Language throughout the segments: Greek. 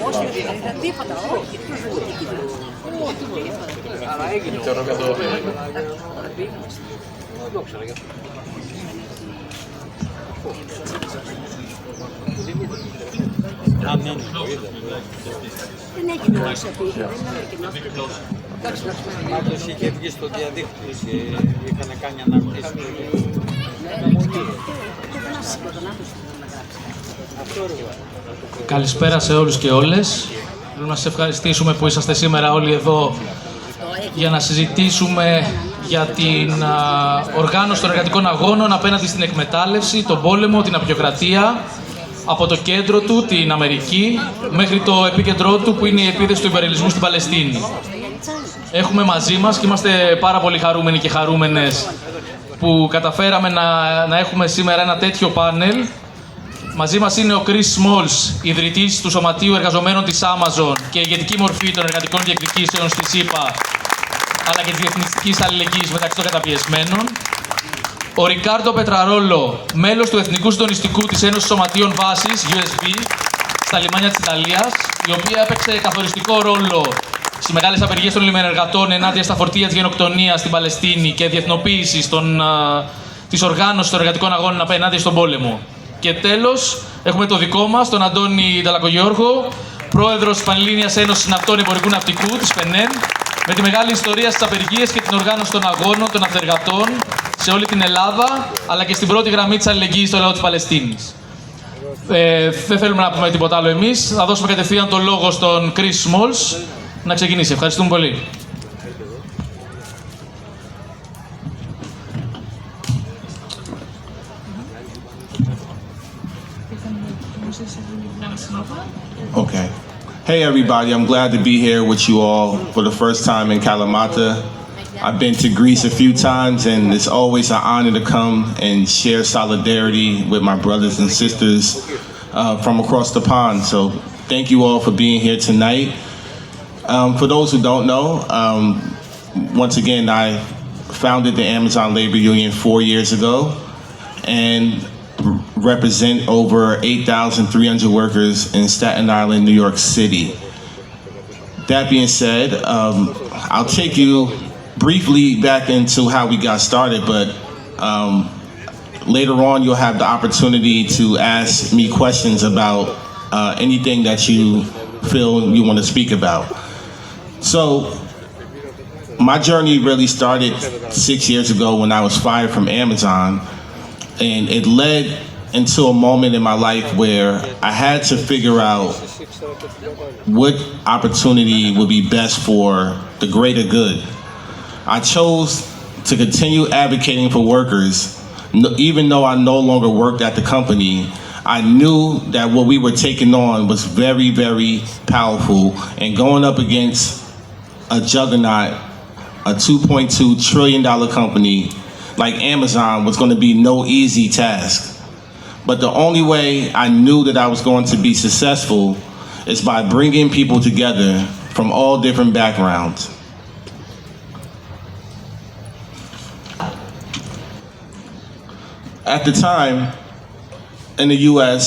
Όχι, δεν ήταν τίποτα, όχι. Αλλά έγινε τώρα με το... Δεν έγινε όσο πήγε, δεν είναι ανακοινώσει. Μάτως είχε βγει στο διαδίκτυο και είχαν κάνει αναρτήσεις. Καλησπέρα σε όλους και όλες. Θέλω να σας ευχαριστήσουμε που είσαστε σήμερα όλοι εδώ για να συζητήσουμε για την οργάνωση των εργατικών αγώνων απέναντι στην εκμετάλλευση, τον πόλεμο, την απεικιοκρατία, από το κέντρο του, την Αμερική, μέχρι το επίκεντρό του που είναι η επίδεση του υπερελισμού στην Παλαιστίνη. Έχουμε μαζί μας και είμαστε πάρα πολύ χαρούμενοι και χαρούμενες που καταφέραμε να έχουμε σήμερα ένα τέτοιο πάνελ. Μαζί μας είναι ο Chris Smalls, ιδρυτής του Σωματείου Εργαζομένων της Amazon και ηγετική μορφή των εργατικών διεκδικήσεων στη ΣΥΠΑ, αλλά και της διεθνιστικής αλληλεγγύης μεταξύ των καταπιεσμένων. Ο Ρικάρντο Πετραρόλο, μέλος του Εθνικού Συντονιστικού της Ένωσης Σωματείων Βάσης, USB, στα λιμάνια της Ιταλίας, η οποία έπαιξε καθοριστικό ρόλο στις μεγάλες απεργίες των λιμενεργατών ενάντια στα φορτία της γενοκτονίας στην Παλαιστίνη και διεθνοποίησης της οργάνωσης των εργατικών αγώνων απέναντι στον πόλεμο. Και τέλος, έχουμε το δικό μας, τον Αντώνη Νταλακογιώργο, πρόεδρος της Πανελλήνιας Ένωσης Ναυτών Εμπορικού Ναυτικού, της ΠΕΝΕΝ, με τη μεγάλη ιστορία στις απεργίες και την οργάνωση των αγώνων των ναυτεργατών σε όλη την Ελλάδα, αλλά και στην πρώτη γραμμή της αλληλεγγύης στο λαό της Παλαιστίνης. Δεν θέλουμε να πούμε τίποτα άλλο εμείς. Θα δώσουμε κατευθείαν το λόγο στον Chris Smalls να ξεκινήσει. Ευχαριστούμε πολύ. Okay. Hey everybody, I'm glad to be here with you all for the first time in Kalamata. I've been to Greece a few times and it's always an honor to come and share solidarity with my brothers and sisters from across the pond. So thank you all for being here tonight. For those who don't know, once again, I founded the Amazon Labor Union 4 years ago and represent over 8,300 workers in Staten Island, New York City. That being said, I'll take you briefly back into how we got started, but later on you'll have the opportunity to ask me questions about anything that you feel you want to speak about. So my journey really started 6 years ago when I was fired from Amazon, and it led into a moment in my life where I had to figure out what opportunity would be best for the greater good. I chose to continue advocating for workers, even though I no longer worked at the company. I knew that what we were taking on was very, very powerful, and going up against a juggernaut, a $2.2 trillion company like Amazon was going to be no easy task. But the only way I knew that I was going to be successful is by bringing people together from all different backgrounds. At the time, in the US,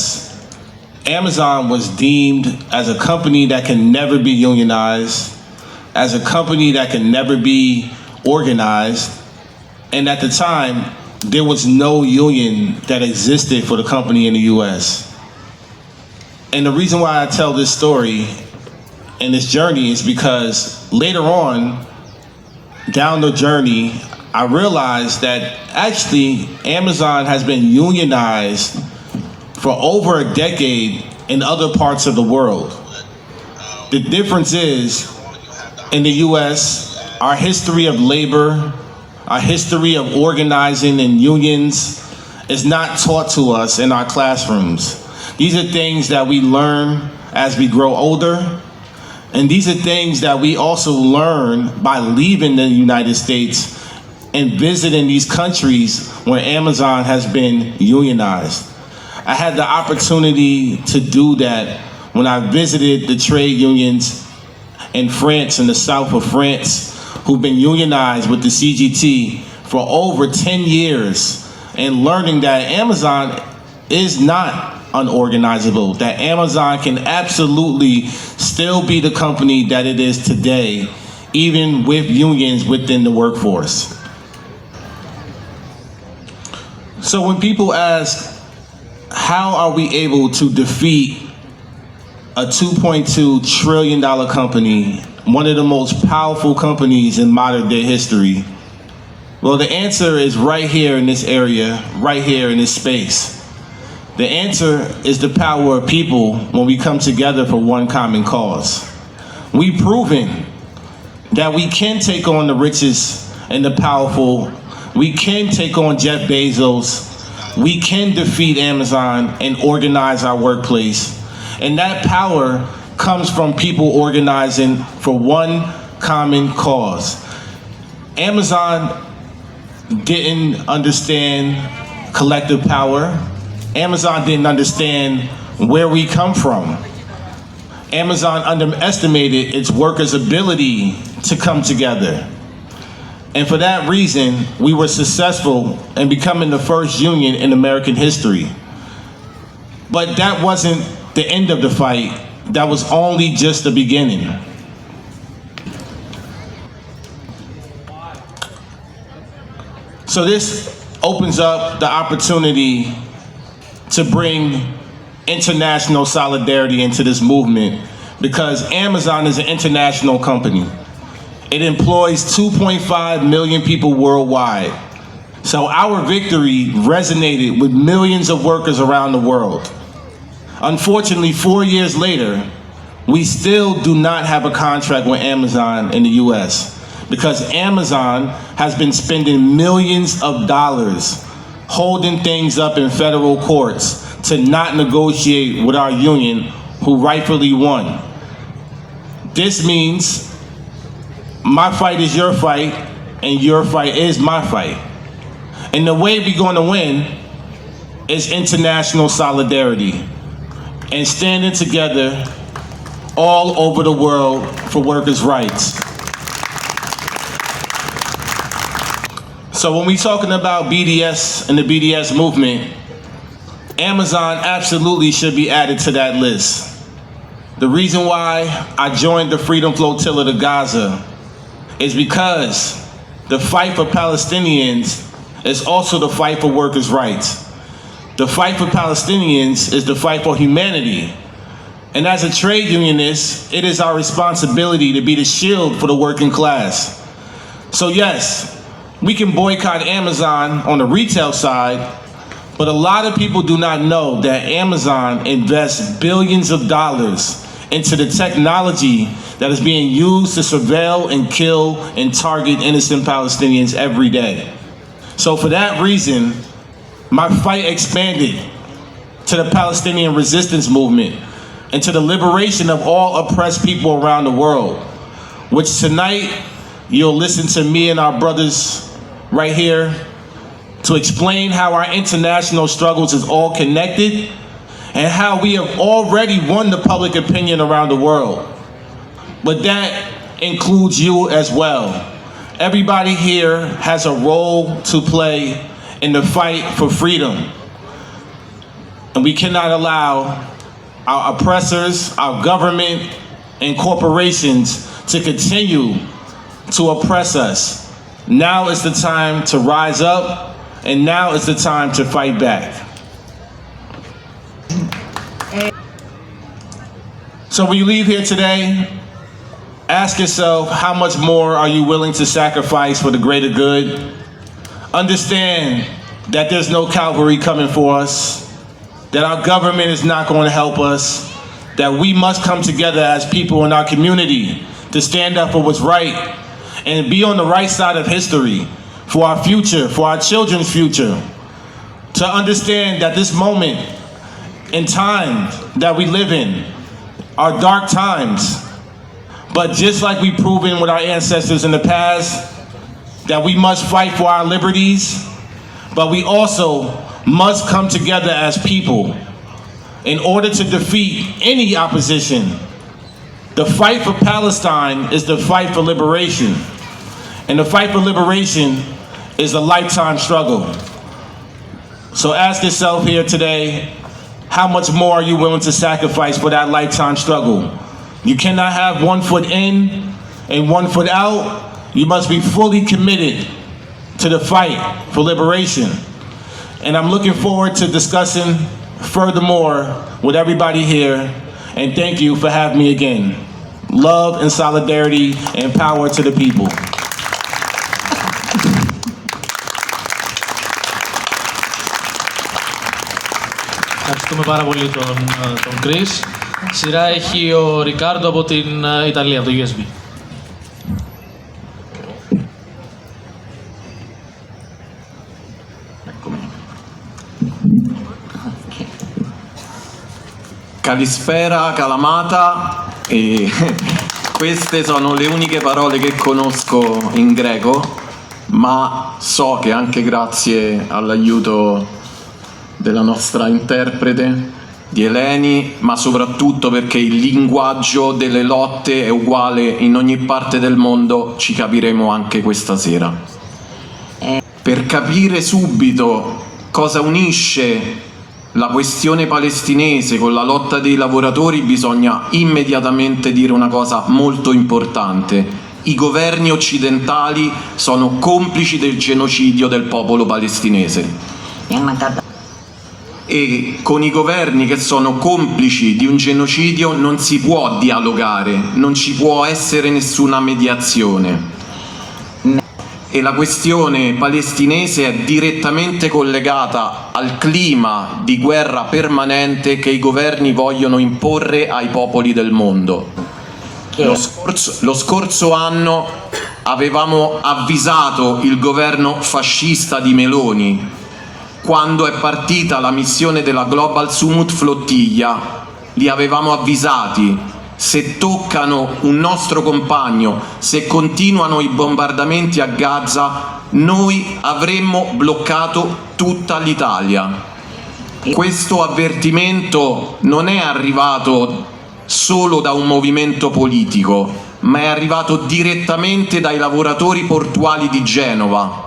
Amazon was deemed as a company that can never be unionized, as a company that can never be organized, and at the time, there was no union that existed for the company in the US. And the reason why I tell this story and this journey is because later on, down the journey, I realized that actually Amazon has been unionized for over a decade in other parts of the world. The difference is, in the US, our history of labor, our history of organizing in unions is not taught to us in our classrooms. These are things that we learn as we grow older, and these are things that we also learn by leaving the United States and visiting these countries where Amazon has been unionized. I had the opportunity to do that when I visited the trade unions in France, in the south of France, who've been unionized with the CGT for over 10 years, and learning that Amazon is not unorganizable, that Amazon can absolutely still be the company that it is today, even with unions within the workforce. So when people ask, how are we able to defeat a $2.2 trillion company, one of the most powerful companies in modern day history? Well, the answer is right here in this area, right here in this space. The answer is the power of people when we come together for one common cause. We've proven that we can take on the richest and the powerful. We can take on Jeff Bezos. We can defeat Amazon and organize our workplace. And that power comes from people organizing for one common cause. Amazon didn't understand collective power. Amazon didn't understand where we come from. Amazon underestimated its workers' ability to come together. And for that reason, we were successful in becoming the first union in American history. But that wasn't the end of the fight. That was only just the beginning. So this opens up the opportunity to bring international solidarity into this movement, because Amazon is an international company. It employs 2.5 million people worldwide. So our victory resonated with millions of workers around the world. Unfortunately, 4 years later, we still do not have a contract with Amazon in the US, because Amazon has been spending millions of dollars holding things up in federal courts to not negotiate with our union, who rightfully won. This means my fight is your fight, and your fight is my fight. And the way we're going to win is international solidarity and standing together all over the world for workers' rights. So when we're talking about BDS and the BDS movement, Amazon absolutely should be added to that list. The reason why I joined the Freedom Flotilla to Gaza is because the fight for Palestinians is also the fight for workers' rights. The fight for Palestinians is the fight for humanity. And as a trade unionist, it is our responsibility to be the shield for the working class. So yes, we can boycott Amazon on the retail side, but a lot of people do not know that Amazon invests billions of dollars into the technology that is being used to surveil and kill and target innocent Palestinians every day. So for that reason, my fight expanded to the Palestinian resistance movement and to the liberation of all oppressed people around the world, which tonight you'll listen to me and our brothers right here to explain how our international struggles is all connected and how we have already won the public opinion around the world. But that includes you as well. Everybody here has a role to play in the fight for freedom. And we cannot allow our oppressors, our government, and corporations to continue to oppress us. Now is the time to rise up, and now is the time to fight back. So when you leave here today, ask yourself, how much more are you willing to sacrifice for the greater good? Understand that there's no Calvary coming for us, that our government is not going to help us, that we must come together as people in our community to stand up for what's right and be on the right side of history for our future, for our children's future. To understand that this moment in time that we live in are dark times, but just like we've proven with our ancestors in the past, that we must fight for our liberties, but we also must come together as people in order to defeat any opposition. The fight for Palestine is the fight for liberation. And the fight for liberation is a lifetime struggle. So ask yourself here today, how much more are you willing to sacrifice for that lifetime struggle? You cannot have one foot in and one foot out. You must be fully committed to the fight for liberation. And I'm looking forward to discussing furthermore with everybody here. And thank you for having me again. Love and solidarity and power to the people. Ευχαριστούμε πάρα πολύ τον Chris. Σειρά έχει ο Ρικάρντο από την Ιταλία, από το USB. Kalispera, Kalamata, e queste sono le uniche parole che conosco in greco, ma so che anche grazie all'aiuto della nostra interprete, di Eleni, ma soprattutto perché il linguaggio delle lotte è uguale in ogni parte del mondo, ci capiremo anche questa sera. Per capire subito cosa unisce la questione palestinese con la lotta dei lavoratori bisogna immediatamente dire una cosa molto importante. I governi occidentali sono complici del genocidio del popolo palestinese. E con i governi che sono complici di un genocidio non si può dialogare, non ci può essere nessuna mediazione. E la questione palestinese è direttamente collegata al clima di guerra permanente che i governi vogliono imporre ai popoli del mondo. Lo scorso anno avevamo avvisato il governo fascista di Meloni quando è partita la missione della Global Summit Flottiglia. Li avevamo avvisati: se toccano un nostro compagno, se continuano i bombardamenti a Gaza, noi avremmo bloccato tutta l'Italia. Questo avvertimento non è arrivato solo da un movimento politico, ma è arrivato direttamente dai lavoratori portuali di Genova.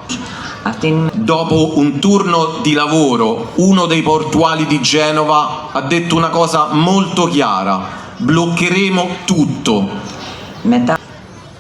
Dopo un turno di lavoro, uno dei portuali di Genova ha detto una cosa molto chiara: bloccheremo tutto.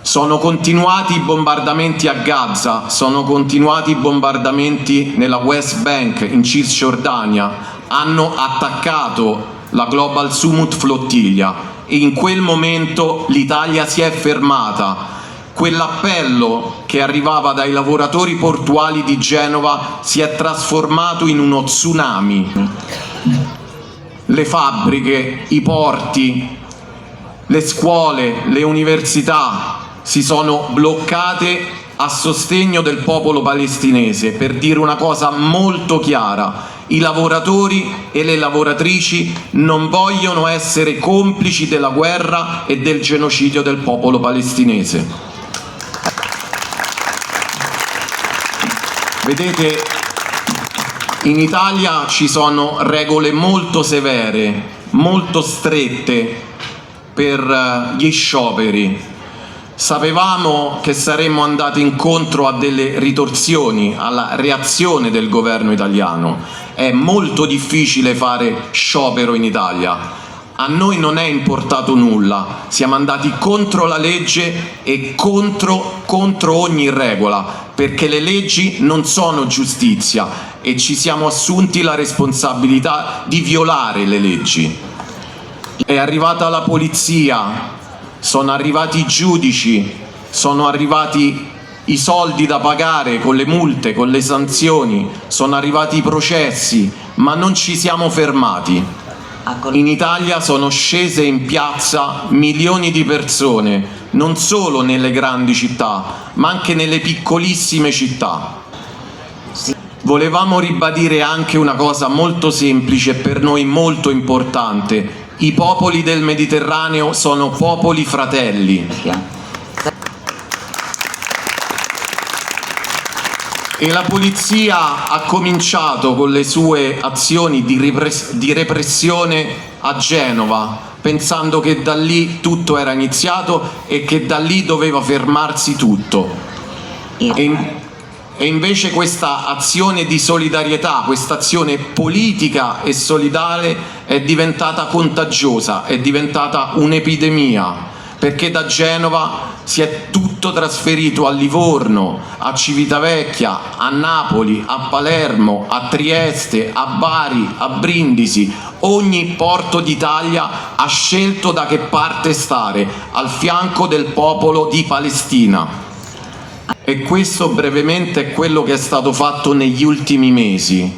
Sono continuati i bombardamenti a Gaza, sono continuati i bombardamenti nella West Bank, in Cisgiordania, hanno attaccato la Global Summit Flottiglia e in quel momento l'Italia si è fermata. Quell'appello che arrivava dai lavoratori portuali di Genova si è trasformato in uno tsunami. Le fabbriche, i porti, le scuole, le università si sono bloccate a sostegno del popolo palestinese per dire una cosa molto chiara: i lavoratori e le lavoratrici non vogliono essere complici della guerra e del genocidio del popolo palestinese. Vedete, in Italia ci sono regole molto severe, molto strette per gli scioperi. Sapevamo che saremmo andati incontro a delle ritorsioni, alla reazione del governo italiano. È molto difficile fare sciopero in Italia. A noi non è importato nulla, siamo andati contro la legge e contro ogni regola, perché le leggi non sono giustizia e ci siamo assunti la responsabilità di violare le leggi. È arrivata la polizia, sono arrivati i giudici, sono arrivati i soldi da pagare con le multe, con le sanzioni, sono arrivati i processi, ma non ci siamo fermati. In Italia sono scese in piazza milioni di persone, non solo nelle grandi città, ma anche nelle piccolissime città. Volevamo ribadire anche una cosa molto semplice e per noi molto importante: i popoli del Mediterraneo sono popoli fratelli. E la polizia ha cominciato con le sue azioni di repressione a Genova, pensando che da lì tutto era iniziato e che da lì doveva fermarsi tutto. E E invece questa azione di solidarietà, questa azione politica e solidale è diventata contagiosa, è diventata un'epidemia, perché da Genova si è tutto trasferito a Livorno, a Civitavecchia, a Napoli, a Palermo, a Trieste, a Bari, a Brindisi. Ogni porto d'Italia ha scelto da che parte stare, al fianco del popolo di Palestina. E questo brevemente è quello che è stato fatto negli ultimi mesi,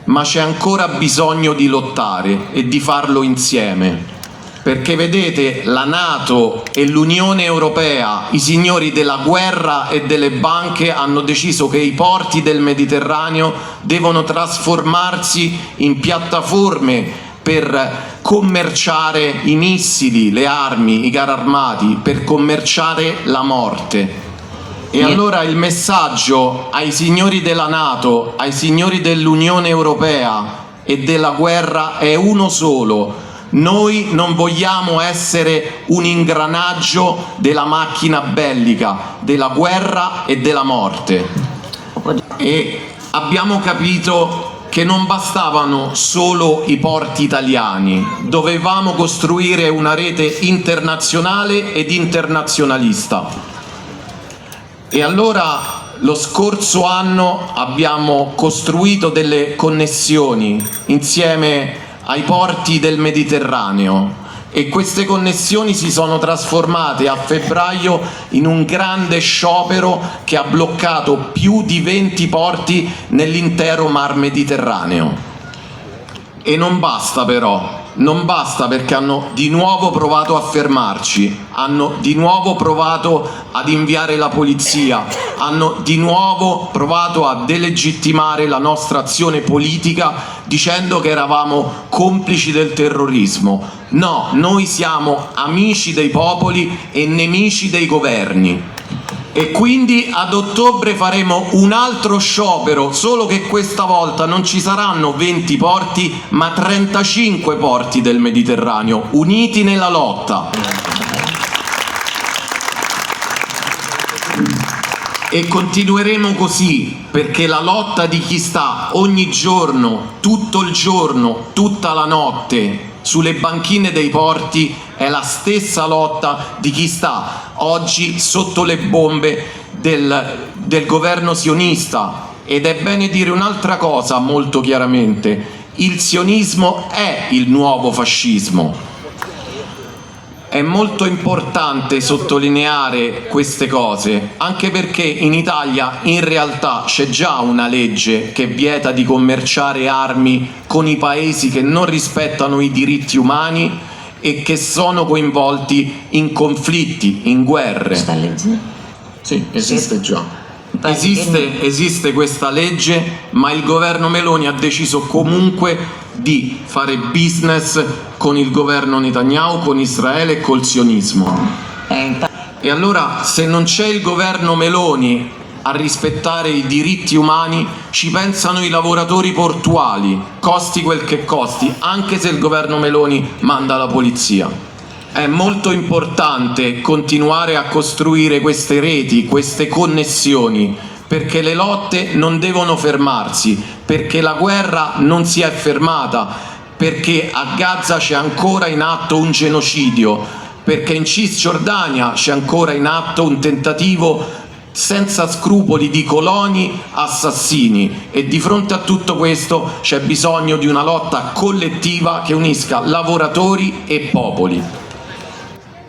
ma c'è ancora bisogno di lottare e di farlo insieme. Perché vedete, la NATO e l'Unione Europea, i signori della guerra e delle banche, hanno deciso che i porti del Mediterraneo devono trasformarsi in piattaforme per commerciare i missili, le armi, i carri armati, per commerciare la morte. E allora il messaggio ai signori della NATO, ai signori dell'Unione Europea e della guerra è uno solo: noi non vogliamo essere un ingranaggio della macchina bellica, della guerra e della morte. E abbiamo capito che non bastavano solo i porti italiani, dovevamo costruire una rete internazionale ed internazionalista. E allora lo scorso anno abbiamo costruito delle connessioni insieme ai porti del Mediterraneo e queste connessioni si sono trasformate a febbraio in un grande sciopero che ha bloccato più di 20 porti nell'intero Mar Mediterraneo. E non basta però, non basta, perché hanno di nuovo provato a fermarci, hanno di nuovo provato ad inviare la polizia, hanno di nuovo provato a delegittimare la nostra azione politica dicendo che eravamo complici del terrorismo. No, noi siamo amici dei popoli e nemici dei governi. E quindi ad ottobre faremo un altro sciopero, solo che questa volta non ci saranno 20 porti ma 35 porti del Mediterraneo, uniti nella lotta. E continueremo così, perché la lotta di chi sta ogni giorno, tutto il giorno, tutta la notte sulle banchine dei porti è la stessa lotta di chi sta oggi sotto le bombe del governo sionista. Ed è bene dire un'altra cosa molto chiaramente: il sionismo è il nuovo fascismo. È molto importante sottolineare queste cose, anche perché in Italia in realtà c'è già una legge che vieta di commerciare armi con i paesi che non rispettano i diritti umani e che sono coinvolti in conflitti, in guerre. Questa legge? Sì, esiste già. Esiste questa legge, ma il governo Meloni ha deciso comunque di fare business con il governo Netanyahu, con Israele e col sionismo. E allora, se non c'è il governo Meloni a rispettare i diritti umani, ci pensano i lavoratori portuali, costi quel che costi, anche se il governo Meloni manda la polizia. È molto importante continuare a costruire queste reti, queste connessioni, perché le lotte non devono fermarsi, perché la guerra non si è fermata, perché a Gaza c'è ancora in atto un genocidio, perché in Cisgiordania c'è ancora in atto un tentativo senza scrupoli di coloni assassini, e di fronte a tutto questo c'è bisogno di una lotta collettiva che unisca lavoratori e popoli.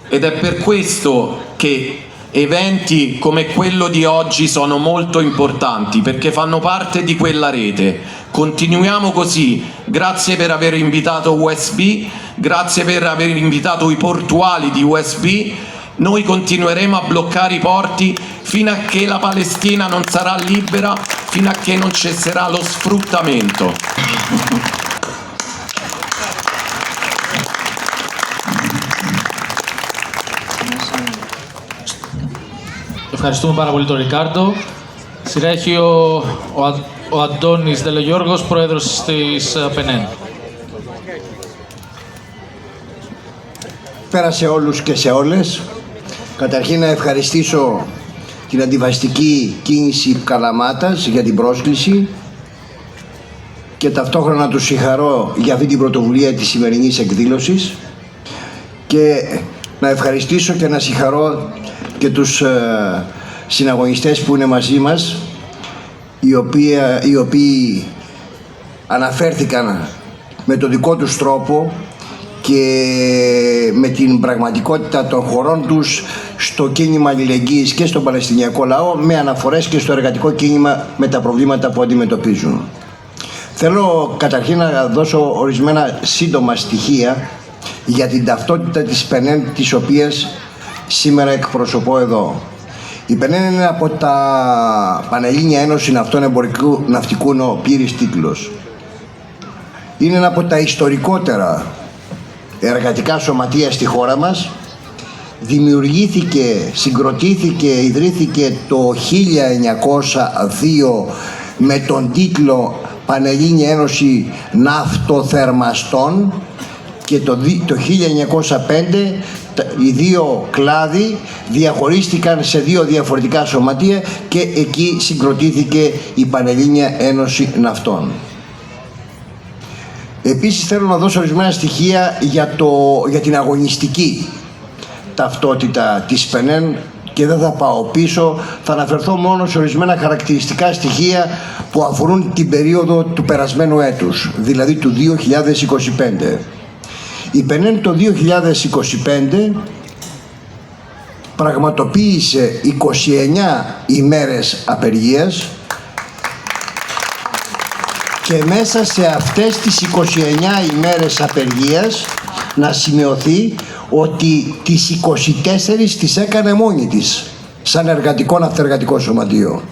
Ed è per questo che eventi come quello di oggi sono molto importanti, perché fanno parte di quella rete. Continuiamo così. Grazie per aver invitato USB, grazie per aver invitato i portuali di USB. Noi continueremo a bloccare i porti fino a che la Palestina non sarà libera, fino a che non cesserà lo sfruttamento. Ευχαριστούμε πάρα πολύ τον Ρικάρντο. Σειρά έχει ο Αντώνης Δελογιώργος, πρόεδρος της ΠΕΝΕΝ. Πέρα σε όλους και σε όλες. Καταρχήν να ευχαριστήσω την αντιβαστική κίνηση Καλαμάτας για την πρόσκληση και ταυτόχρονα να τους συγχαρώ για αυτή την πρωτοβουλία της σημερινής εκδήλωσης και να ευχαριστήσω και να συγχαρώ και τους συναγωνιστές που είναι μαζί μας, οι οποίοι αναφέρθηκαν με τον δικό τους τρόπο και με την πραγματικότητα των χωρών τους στο κίνημα αλληλεγγύης και στον Παλαιστινιακό λαό, με αναφορές και στο εργατικό κίνημα με τα προβλήματα που αντιμετωπίζουν. Θέλω καταρχήν να δώσω ορισμένα σύντομα στοιχεία για την ταυτότητα της ΠΕΝΕΝ, της οποίας σήμερα εκπροσωπώ εδώ. Η ΠΕΝΕΝ είναι από τα Πανελλήνια Ένωση Ναυτών Εμπορικού Ναυτικού ο πλήρης τίτλος. Είναι ένα από τα ιστορικότερα εργατικά σωματεία στη χώρα μας. Δημιουργήθηκε, συγκροτήθηκε, ιδρύθηκε το 1902 με τον τίτλο Πανελλήνια Ένωση Ναυτοθερμαστών και το 1905 οι δύο κλάδοι διαχωρίστηκαν σε δύο διαφορετικά σωματεία και εκεί συγκροτήθηκε η Πανελλήνια Ένωση Ναυτών. Επίσης θέλω να δώσω ορισμένα στοιχεία για την αγωνιστική ταυτότητα της ΠΕΝΕΝ και δεν θα πάω πίσω, θα αναφερθώ μόνο σε ορισμένα χαρακτηριστικά στοιχεία που αφορούν την περίοδο του περασμένου έτους, δηλαδή του 2025. Η ΠΕΝΕΝ το 2025 πραγματοποίησε 29 ημέρες απεργίας και μέσα σε αυτές τις 29 ημέρες απεργίας να σημειωθεί ότι τις 24 τις έκανε μόνη της σαν εργατικό ναυτεργατικό σωματείο.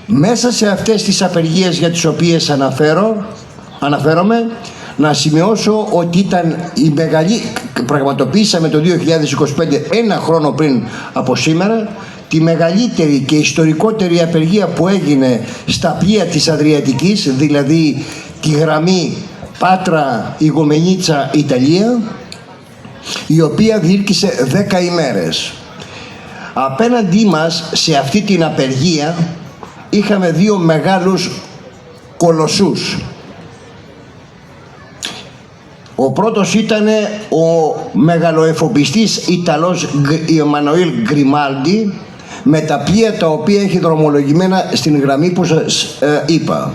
Μέσα σε αυτές τις απεργίες για τις οποίες αναφέρομαι, να σημειώσω ότι ήταν η πραγματοποίησαμε το 2025, ένα χρόνο πριν από σήμερα, τη μεγαλύτερη και ιστορικότερη απεργία που έγινε στα πλοία της Αδριατικής, δηλαδή τη γραμμή Πάτρα, Ιγουμενίτσα, Ιταλία, η οποία διήρκησε 10 ημέρες. Απέναντί μας σε αυτή την απεργία είχαμε δύο μεγάλους κολοσσούς. Ο πρώτος ήταν ο μεγαλοεφοπιστής Ιταλός Εμμανουήλ Γκριμάλντι με τα πλοία τα οποία έχει δρομολογημένα στην γραμμή που σας είπα.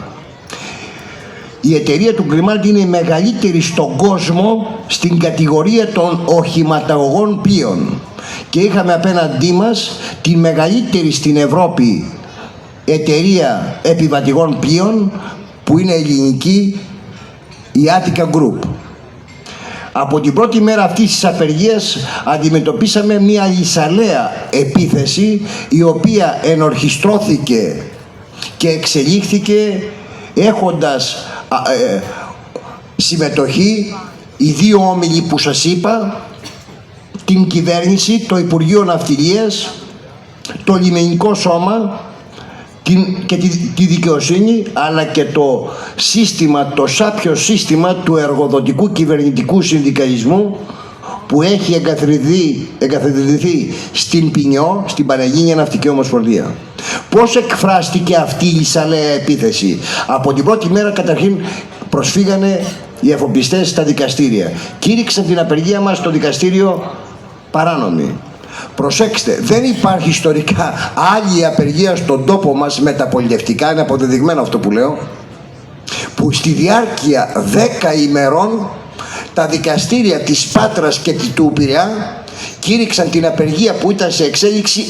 Η εταιρεία του Γκριμάλντι είναι η μεγαλύτερη στον κόσμο στην κατηγορία των οχηματαγωγών πλοίων και είχαμε απέναντί μας τη μεγαλύτερη στην Ευρώπη εταιρεία επιβατηγών πλοίων που είναι ελληνική, η Attica Group. Από την πρώτη μέρα αυτής της απεργίας αντιμετωπίσαμε μια λυσαλέα επίθεση η οποία ενορχιστρώθηκε και εξελίχθηκε έχοντας συμμετοχή οι δύο όμιλοι που σας είπα, την κυβέρνηση, το Υπουργείο Ναυτιλίας, το Λιμενικό Σώμα και τη δικαιοσύνη, αλλά και το σύστημα, το σάπιο σύστημα του εργοδοτικού κυβερνητικού συνδικαλισμού που έχει εγκαθιδρυθεί στην Πινιό, στην Πανελλήνια Ναυτική Ομοσπονδία. Πώς εκφράστηκε αυτή η λυσαλέα επίθεση? Από την πρώτη μέρα καταρχήν προσφύγανε οι εφοπλιστές στα δικαστήρια. Κήρυξαν την απεργία μας στο δικαστήριο παράνομη. Προσέξτε, δεν υπάρχει ιστορικά άλλη απεργία στον τόπο μας με τα πολιτευτικά, είναι αποδεδειγμένο αυτό που λέω, που στη διάρκεια 10 ημερών τα δικαστήρια της Πάτρας και του Πειραιά κήρυξαν την απεργία που ήταν σε εξέλιξη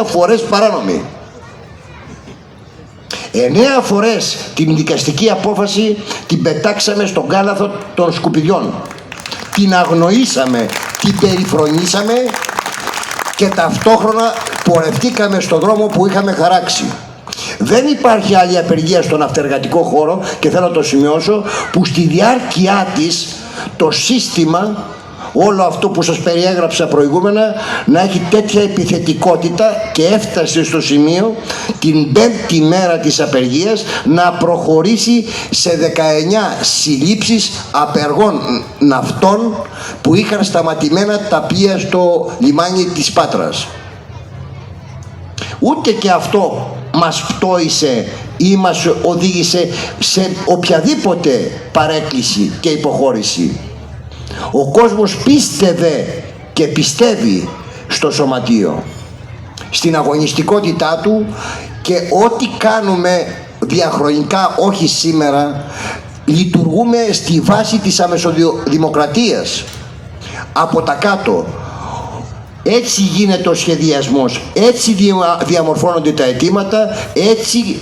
9 φορές παράνομη. 9 φορές την δικαστική απόφαση την πετάξαμε στον κάλαθο των σκουπιδιών. Την αγνοήσαμε, την περιφρονήσαμε και ταυτόχρονα πορευτήκαμε στον δρόμο που είχαμε χαράξει. Δεν υπάρχει άλλη απεργία στον ναυτεργατικό χώρο και θέλω να το σημειώσω που στη διάρκεια της το σύστημα, όλο αυτό που σας περιέγραψα προηγούμενα, να έχει τέτοια επιθετικότητα και έφτασε στο σημείο την 5η μέρα της απεργίας να προχωρήσει σε 19 συλλήψεις απεργών ναυτών που είχαν σταματημένα τα πλοία στο λιμάνι της Πάτρας. Ούτε και αυτό μας πτώησε ή μας οδήγησε σε οποιαδήποτε παρέκκληση και υποχώρηση. Ο κόσμος πίστευε και πιστεύει στο σωματείο, στην αγωνιστικότητά του, και ό,τι κάνουμε διαχρονικά, όχι σήμερα, λειτουργούμε στη βάση της αμεσοδημοκρατίας, από τα κάτω. Έτσι γίνεται ο σχεδιασμός, έτσι διαμορφώνονται τα αιτήματα, έτσι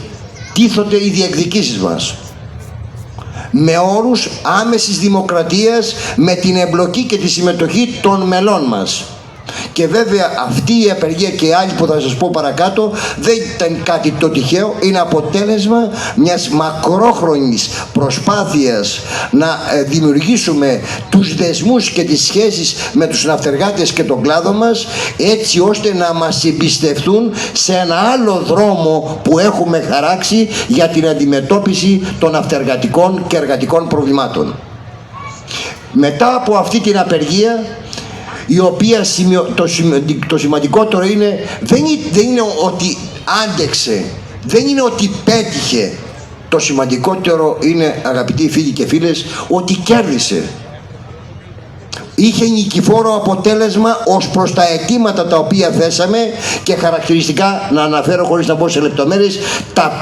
τίθονται οι διεκδικήσεις μας. Με όρους άμεσης δημοκρατίας, με την εμπλοκή και τη συμμετοχή των μελών μας. Και βέβαια αυτή η απεργία και άλλοι που θα σας πω παρακάτω δεν ήταν κάτι το τυχαίο, είναι αποτέλεσμα μιας μακρόχρονης προσπάθειας να δημιουργήσουμε τους δεσμούς και τις σχέσεις με τους ναυτεργάτες και τον κλάδο μας, έτσι ώστε να μας εμπιστευτούν σε ένα άλλο δρόμο που έχουμε χαράξει για την αντιμετώπιση των ναυτεργατικών και εργατικών προβλημάτων. Μετά από αυτή την απεργία, η οποία το σημαντικότερο είναι, δεν είναι ότι άντεξε, δεν είναι ότι πέτυχε. Το σημαντικότερο είναι, αγαπητοί φίλοι και φίλες, ότι κέρδισε. Είχε νικηφόρο αποτέλεσμα ως προς τα αιτήματα τα οποία θέσαμε, και χαρακτηριστικά να αναφέρω, χωρίς να μπω σε λεπτομέρειες, τα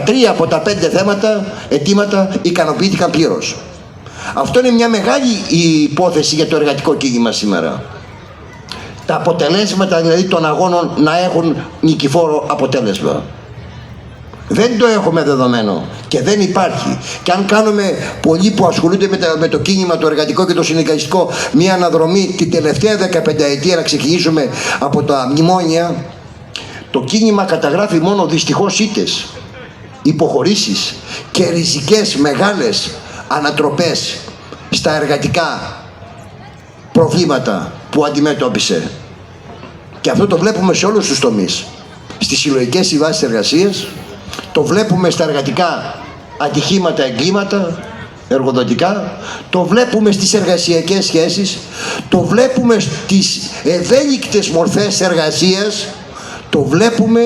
3 από τα 5 αιτήματα ικανοποιήθηκαν πλήρως. Αυτό είναι μια μεγάλη υπόθεση για το εργατικό κίνημα σήμερα. Τα αποτελέσματα δηλαδή των αγώνων να έχουν νικηφόρο αποτέλεσμα. Δεν το έχουμε δεδομένο και δεν υπάρχει. Και αν κάνουμε πολλοί που ασχολούνται με το κίνημα το εργατικό και το συνδικαλιστικό μια αναδρομή την τελευταία 15ετία, να ξεκινήσουμε από τα μνημόνια, το κίνημα καταγράφει μόνο δυστυχώς ήττες, υποχωρήσεις και ριζικές μεγάλες ανατροπές στα εργατικά προβλήματα που αντιμετώπισε. Και αυτό το βλέπουμε σε όλους τους τομείς. Στις συλλογικές συμβάσεις εργασίας, το βλέπουμε στα εργατικά ατυχήματα, εγκλήματα εργοδοτικά, το βλέπουμε στις εργασιακές σχέσεις, το βλέπουμε στις ευέλικτες μορφές εργασίας, το βλέπουμε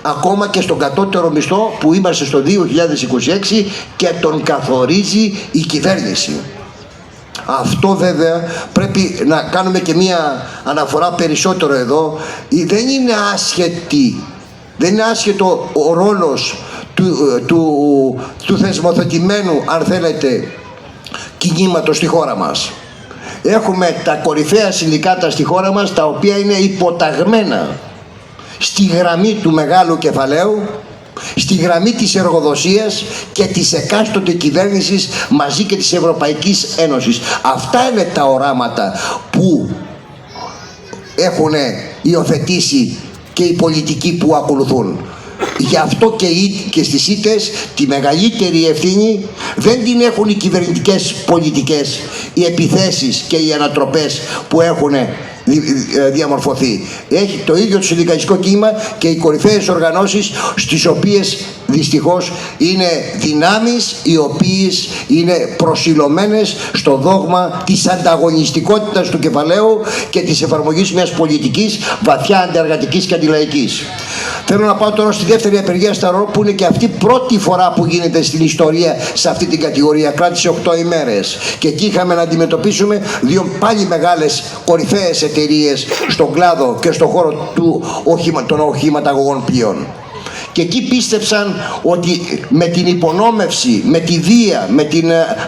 ακόμα και στον κατώτερο μισθό που είμαστε στο 2026 και τον καθορίζει η κυβέρνηση. Αυτό βέβαια πρέπει να κάνουμε και μία αναφορά περισσότερο εδώ. Δεν είναι άσχετο ο ρόλος του θεσμοθετημένου, αν θέλετε, κινήματος στη χώρα μας. Έχουμε τα κορυφαία συνδικάτα στη χώρα μας, τα οποία είναι υποταγμένα στη γραμμή του μεγάλου κεφαλαίου, στη γραμμή της εργοδοσίας και της εκάστοτε κυβέρνησης μαζί και της Ευρωπαϊκής Ένωσης. Αυτά είναι τα οράματα που έχουν υιοθετήσει και οι πολιτικοί που ακολουθούν. Γι' αυτό και στις ήττες τη μεγαλύτερη ευθύνη δεν την έχουν οι κυβερνητικές πολιτικές, οι επιθέσεις και οι ανατροπές που έχουν διαμορφωθεί. Έχει το ίδιο το συνδικαλιστικό κίνημα και οι κορυφαίες οργανώσεις, στις οποίες δυστυχώς είναι δυνάμεις οι οποίες είναι προσιλωμένες στο δόγμα της ανταγωνιστικότητας του κεφαλαίου και της εφαρμογής μιας πολιτικής βαθιά αντιεργατικής και αντιλαϊκής. Θέλω να πάω τώρα στη δεύτερη απεργία στα ΡΟ, που είναι και αυτή πρώτη φορά που γίνεται στην ιστορία σε αυτή την κατηγορία. Κράτησε 8 ημέρες και εκεί είχαμε να αντιμετωπίσουμε δύο πάλι μεγάλες κορυφαίες εταιρείες στον κλάδο και στον χώρο των οχηματαγωγών πλοίων. Και εκεί πίστεψαν ότι με την υπονόμευση, με τη βία,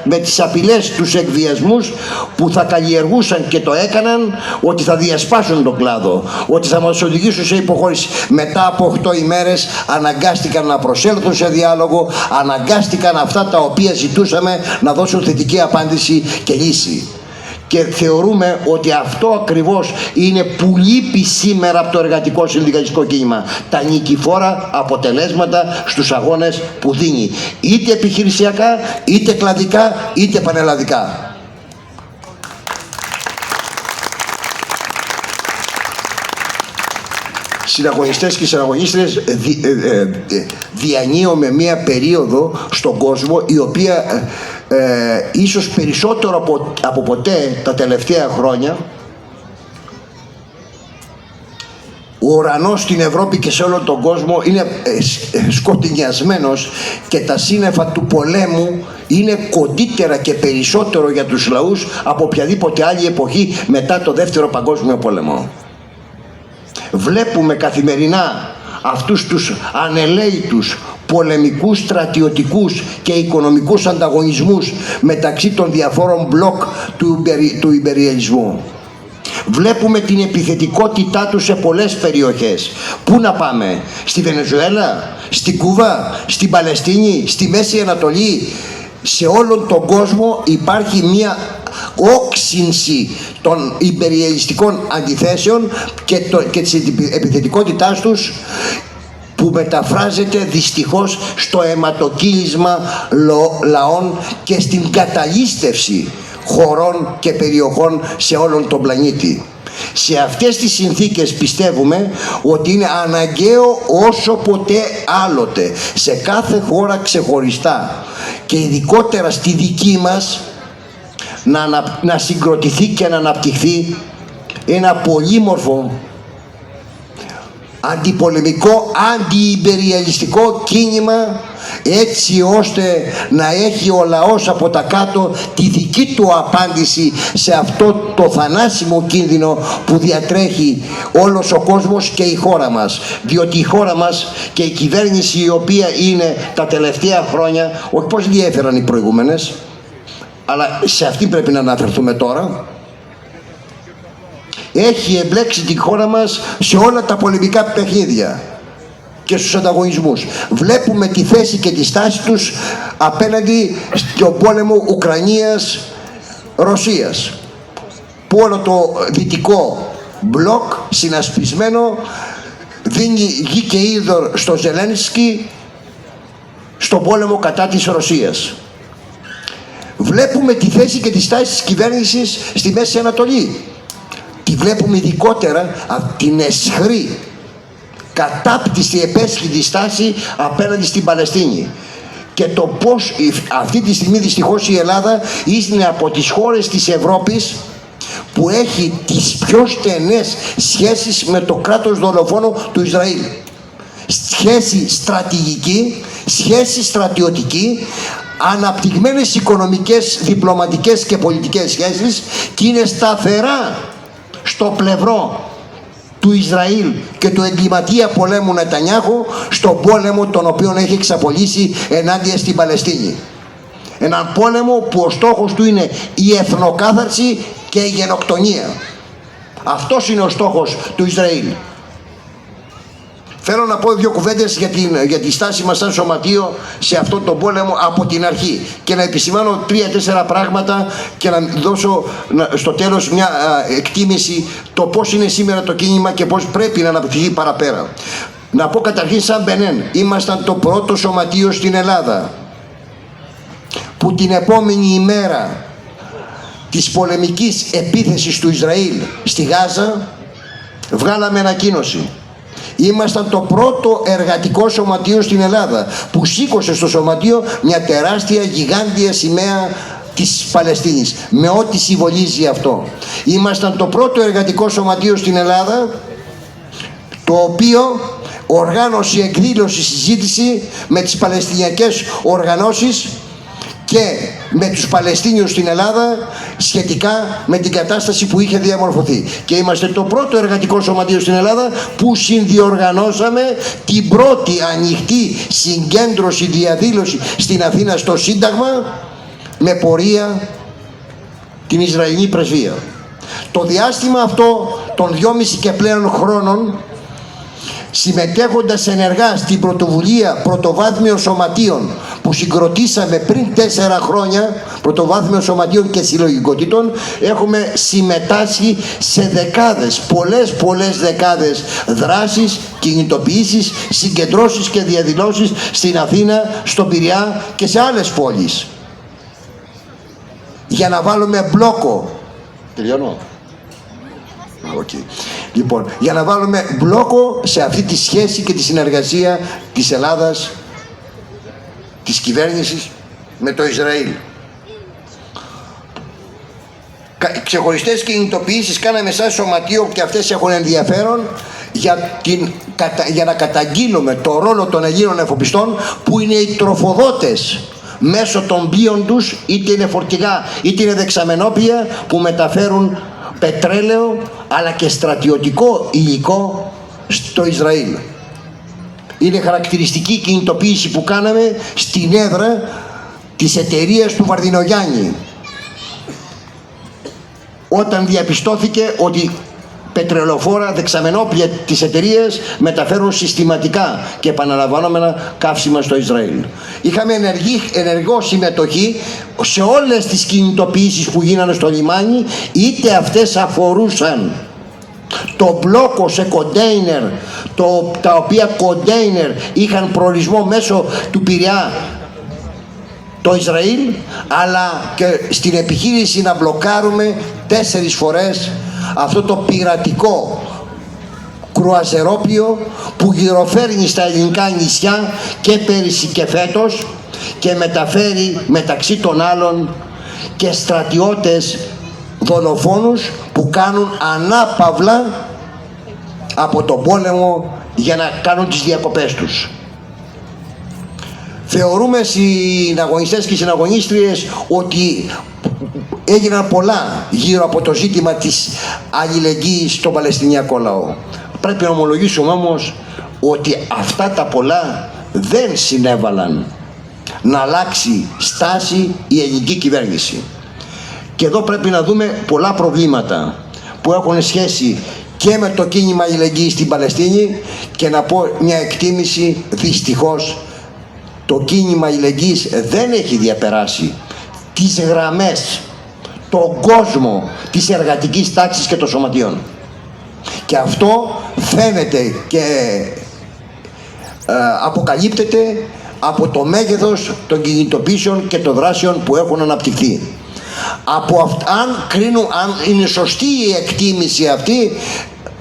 με τις απειλές, τους εκβιασμούς που θα καλλιεργούσαν και το έκαναν, ότι θα διασπάσουν τον κλάδο, ότι θα μας οδηγήσουν σε υποχώρηση. Μετά από 8 ημέρες αναγκάστηκαν να προσέλθουν σε διάλογο, αναγκάστηκαν αυτά τα οποία ζητούσαμε να δώσουν θετική απάντηση και λύση. Και θεωρούμε ότι αυτό ακριβώς είναι που λείπει σήμερα από το εργατικό συνδικαλιστικό κίνημα. Τα νικηφόρα αποτελέσματα στους αγώνες που δίνει. Είτε επιχειρησιακά, είτε κλαδικά, είτε πανελλαδικά. Συναγωνιστές και συναγωνίστρες, διανύουμε μία περίοδο στον κόσμο η οποία ίσως περισσότερο από ποτέ τα τελευταία χρόνια Ο ουρανός στην Ευρώπη και σε όλο τον κόσμο είναι σκοτεινιασμένος και τα σύννεφα του πολέμου είναι κοντύτερα και περισσότερο για τους λαούς από οποιαδήποτε άλλη εποχή μετά το Δεύτερο Παγκόσμιο Πόλεμο. Βλέπουμε καθημερινά αυτούς τους ανελαίητους πολεμικούς, στρατιωτικούς και οικονομικούς ανταγωνισμούς μεταξύ των διαφόρων μπλοκ του ιμπεριαλισμού. Βλέπουμε την επιθετικότητά τους σε πολλές περιοχές. Πού να πάμε? Στη Βενεζουέλα, στην Κούβα, στην Παλαιστίνη, στη Μέση Ανατολή? Σε όλον τον κόσμο υπάρχει μια όξυνση των ιμπεριαλιστικών αντιθέσεων και της επιθετικότητάς τους, που μεταφράζεται δυστυχώς στο αιματοκύλισμα λαών και στην καταλήστευση χωρών και περιοχών σε όλον τον πλανήτη. Σε αυτές τις συνθήκες πιστεύουμε ότι είναι αναγκαίο όσο ποτέ άλλοτε σε κάθε χώρα ξεχωριστά και ειδικότερα στη δική μας να συγκροτηθεί και να αναπτυχθεί ένα πολύμορφο αντιπολεμικό, αντιιμπεριαλιστικό κίνημα, έτσι ώστε να έχει ο λαός από τα κάτω τη δική του απάντηση σε αυτό το θανάσιμο κίνδυνο που διατρέχει όλος ο κόσμος και η χώρα μας. Διότι η χώρα μας και η κυβέρνηση, η οποία είναι τα τελευταία χρόνια, όχι πως διέφεραν οι προηγούμενες, αλλά σε αυτή πρέπει να αναφερθούμε τώρα, έχει εμπλέξει τη χώρα μας σε όλα τα πολεμικά παιχνίδια και στους ανταγωνισμούς. Βλέπουμε τη θέση και τη στάση τους απέναντι στον πόλεμο Ουκρανίας-Ρωσίας, που όλο το δυτικό μπλοκ συνασπισμένο δίνει γη και είδωρ στο Ζελένσκι στον πόλεμο κατά της Ρωσίας. Βλέπουμε τη θέση και τη στάση της κυβέρνησης στη Μέση Ανατολή. Τη βλέπουμε ειδικότερα από την αισχρή, κατάπτυστη, επέσχυτη στάση απέναντι στην Παλαιστίνη. Και το πώς αυτή τη στιγμή δυστυχώς η Ελλάδα είναι από τις χώρες της Ευρώπης που έχει τις πιο στενές σχέσεις με το κράτος δολοφόνο του Ισραήλ. Σχέση στρατηγική, σχέση στρατιωτική, αναπτυγμένες οικονομικές, διπλωματικές και πολιτικές σχέσεις, και είναι σταθερά στο πλευρό του Ισραήλ και του εγκληματία πολέμου Νετανιάχου, στον πόλεμο τον οποίο έχει εξαπολύσει ενάντια στην Παλαιστίνη. Έναν πόλεμο που ο στόχος του είναι η εθνοκάθαρση και η γενοκτονία. Αυτός είναι ο στόχος του Ισραήλ. Θέλω να πω δύο κουβέντες για τη στάση μας σαν σωματείο σε αυτόν τον πόλεμο από την αρχή και να επισημάνω 3-4 πράγματα και να δώσω στο τέλος μια εκτίμηση το πώς είναι σήμερα το κίνημα και πώς πρέπει να αναπτυχθεί παραπέρα. Να πω καταρχήν, σαν Μπενέν, ήμασταν το πρώτο σωματείο στην Ελλάδα που την επόμενη ημέρα της πολεμικής επίθεσης του Ισραήλ στη Γάζα βγάλαμε ανακοίνωση. Ήμασταν το πρώτο εργατικό σωματείο στην Ελλάδα που σήκωσε στο σωματείο μια τεράστια γιγάντια σημαία της Παλαιστίνης, με ό,τι συμβολίζει αυτό. Ήμασταν το πρώτο εργατικό σωματείο στην Ελλάδα το οποίο οργάνωσε εκδήλωση, συζήτηση με τις παλαιστινιακές οργανώσεις και με τους Παλαιστίνιους στην Ελλάδα σχετικά με την κατάσταση που είχε διαμορφωθεί. Και είμαστε το πρώτο εργατικό σωματείο στην Ελλάδα που συνδιοργανώσαμε την πρώτη ανοιχτή συγκέντρωση, διαδήλωση στην Αθήνα στο Σύνταγμα με πορεία την Ισραηλινή πρεσβεία. Το διάστημα αυτό των 2,5 και πλέον χρόνων, συμμετέχοντας ενεργά στην πρωτοβουλία πρωτοβάθμιων σωματείων που συγκροτήσαμε πριν 4 χρόνια, πρωτοβάθμιων σωματείων και συλλογικότητων, έχουμε συμμετάσχει σε δεκάδες, πολλές δεκάδες δράσεις, κινητοποιήσεις, συγκεντρώσεις και διαδηλώσεις στην Αθήνα, στον Πειραιά και σε άλλες πόλεις, για να βάλουμε μπλόκο. Τελειώνω. Okay. Λοιπόν, για να βάλουμε μπλόκο σε αυτή τη σχέση και τη συνεργασία της Ελλάδας, της κυβέρνησης με το Ισραήλ. Ξεχωριστές κινητοποιήσεις κάναμε σαν σωματείο και αυτές έχουν ενδιαφέρον για να καταγγείλουμε το ρόλο των Ελλήνων εφοπλιστών, που είναι οι τροφοδότες μέσω των πλοίων τους, είτε είναι φορτηγά είτε είναι δεξαμενόπλια, που μεταφέρουν πετρέλαιο αλλά και στρατιωτικό υλικό στο Ισραήλ. Είναι χαρακτηριστική η κινητοποίηση που κάναμε στην έδρα της εταιρείας του Βαρδινογιάννη, όταν διαπιστώθηκε ότι πετρελοφόρα δεξαμενόπλια της εταιρείας μεταφέρουν συστηματικά και επαναλαμβανόμενα καύσιμα στο Ισραήλ. Είχαμε ενεργό συμμετοχή σε όλες τις κινητοποιήσεις που γίνανε στο λιμάνι, είτε αυτές αφορούσαν το μπλόκο σε κοντέινερ, τα οποία κοντέινερ είχαν προορισμό μέσω του Πειραιά το Ισραήλ, αλλά και στην επιχείρηση να μπλοκάρουμε 4 φορές αυτό το πειρατικό κρουαζερόπλιο που γυροφέρνει στα ελληνικά νησιά και πέρυσι και φέτος, και μεταφέρει μεταξύ των άλλων και στρατιώτες δολοφόνους που κάνουν ανάπαυλα από τον πόλεμο για να κάνουν τις διακοπές τους. Θεωρούμε συναγωνιστές και συναγωνίστριες ότι έγιναν πολλά γύρω από το ζήτημα της αλληλεγγύης στον Παλαιστινιακό λαό. Πρέπει να ομολογήσουμε όμως ότι αυτά τα πολλά δεν συνέβαλαν να αλλάξει στάση η ελληνική κυβέρνηση. Και εδώ πρέπει να δούμε πολλά προβλήματα που έχουν σχέση και με το κίνημα αλληλεγγύης στην Παλαιστίνη, και να πω μια εκτίμηση: δυστυχώς το κίνημα αλληλεγγύης δεν έχει διαπεράσει τις γραμμές, τον κόσμο της εργατικής τάξης και των σωματιών. Και αυτό φαίνεται και αποκαλύπτεται από το μέγεθος των κινητοποιήσεων και των δράσεων που έχουν αναπτυχθεί. Αν είναι σωστή η εκτίμηση αυτή,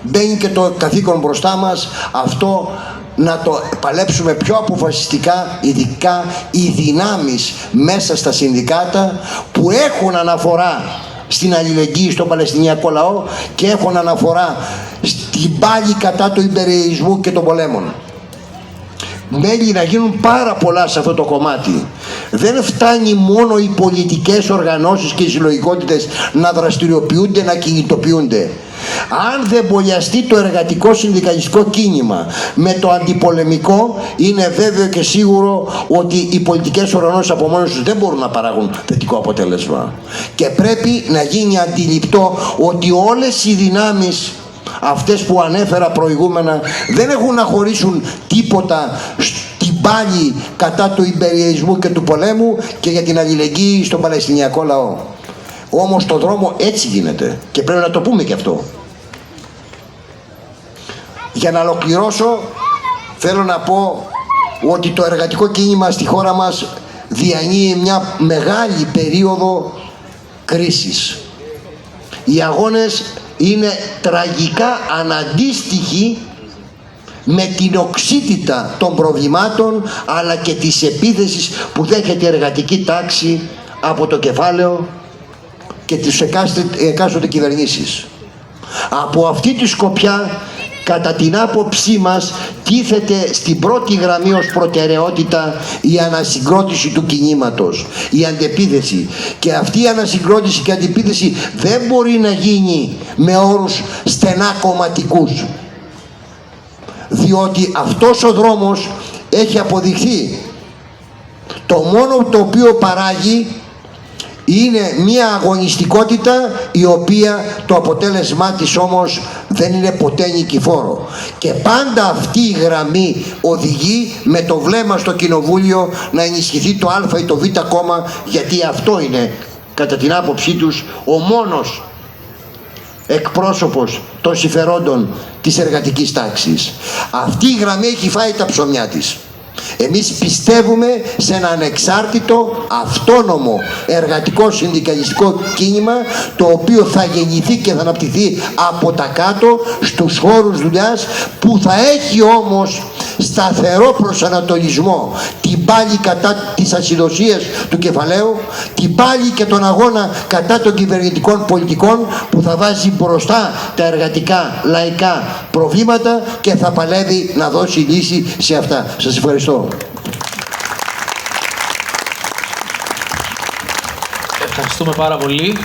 μπαίνει και το καθήκον μπροστά μας, αυτό να το παλέψουμε πιο αποφασιστικά, ειδικά οι δυνάμεις μέσα στα συνδικάτα που έχουν αναφορά στην αλληλεγγύη στον Παλαιστινιακό λαό και έχουν αναφορά στην πάλη κατά του υπεριαλισμού και των πολέμων. Μέλη να γίνουν πάρα πολλά σε αυτό το κομμάτι. Δεν φτάνει μόνο οι πολιτικές οργανώσεις και οι συλλογικότητες να δραστηριοποιούνται, να κινητοποιούνται. Αν δεν μπολιαστεί το εργατικό συνδικαλιστικό κίνημα με το αντιπολεμικό, είναι βέβαιο και σίγουρο ότι οι πολιτικές οργανώσεις από μόνες τους δεν μπορούν να παράγουν θετικό αποτέλεσμα. Και πρέπει να γίνει αντιληπτό ότι όλες οι δυνάμεις αυτές που ανέφερα προηγούμενα δεν έχουν να χωρίσουν τίποτα στην πάλη κατά του υπεριαλισμού και του πολέμου και για την αλληλεγγύη στον Παλαιστινιακό λαό. Όμως το δρόμο έτσι γίνεται και πρέπει να το πούμε και αυτό. Για να ολοκληρώσω, θέλω να πω ότι το εργατικό κίνημα στη χώρα μας διανύει μια μεγάλη περίοδο κρίσης. Οι αγώνες είναι τραγικά αναντίστοιχοι με την οξύτητα των προβλημάτων αλλά και της επίθεσης που δέχεται η εργατική τάξη από το κεφάλαιο και τις εκάστοτε κυβερνήσεις. Από αυτή τη σκοπιά, κατά την άποψή μας, τίθεται στην πρώτη γραμμή ως προτεραιότητα η ανασυγκρότηση του κινήματος, η αντεπίθεση. Και αυτή η ανασυγκρότηση και αντεπίθεση δεν μπορεί να γίνει με όρους στενά κομματικούς, διότι αυτός ο δρόμος έχει αποδειχθεί το μόνο το οποίο παράγει είναι μια αγωνιστικότητα η οποία το αποτέλεσμά της όμως δεν είναι ποτέ νικηφόρο. Και πάντα αυτή η γραμμή οδηγεί με το βλέμμα στο κοινοβούλιο να ενισχυθεί το Α ή το Β κόμμα, γιατί αυτό είναι κατά την άποψή τους ο μόνος εκπρόσωπος των συμφερόντων της εργατικής τάξης. Αυτή η γραμμή έχει φάει τα ψωμιά της. Εμείς πιστεύουμε σε ένα ανεξάρτητο, αυτόνομο εργατικό συνδικαλιστικό κίνημα, το οποίο θα γεννηθεί και θα αναπτυχθεί από τα κάτω στους χώρους δουλειάς, που θα έχει όμως σταθερό προσανατολισμό, την πάλη κατά της ασυδοσίας του κεφαλαίου, την πάλη και τον αγώνα κατά των κυβερνητικών πολιτικών που θα βάζει μπροστά τα εργατικά λαϊκά προβλήματα και θα παλεύει να δώσει λύση σε αυτά. Σας ευχαριστώ. Ευχαριστούμε πάρα πολύ.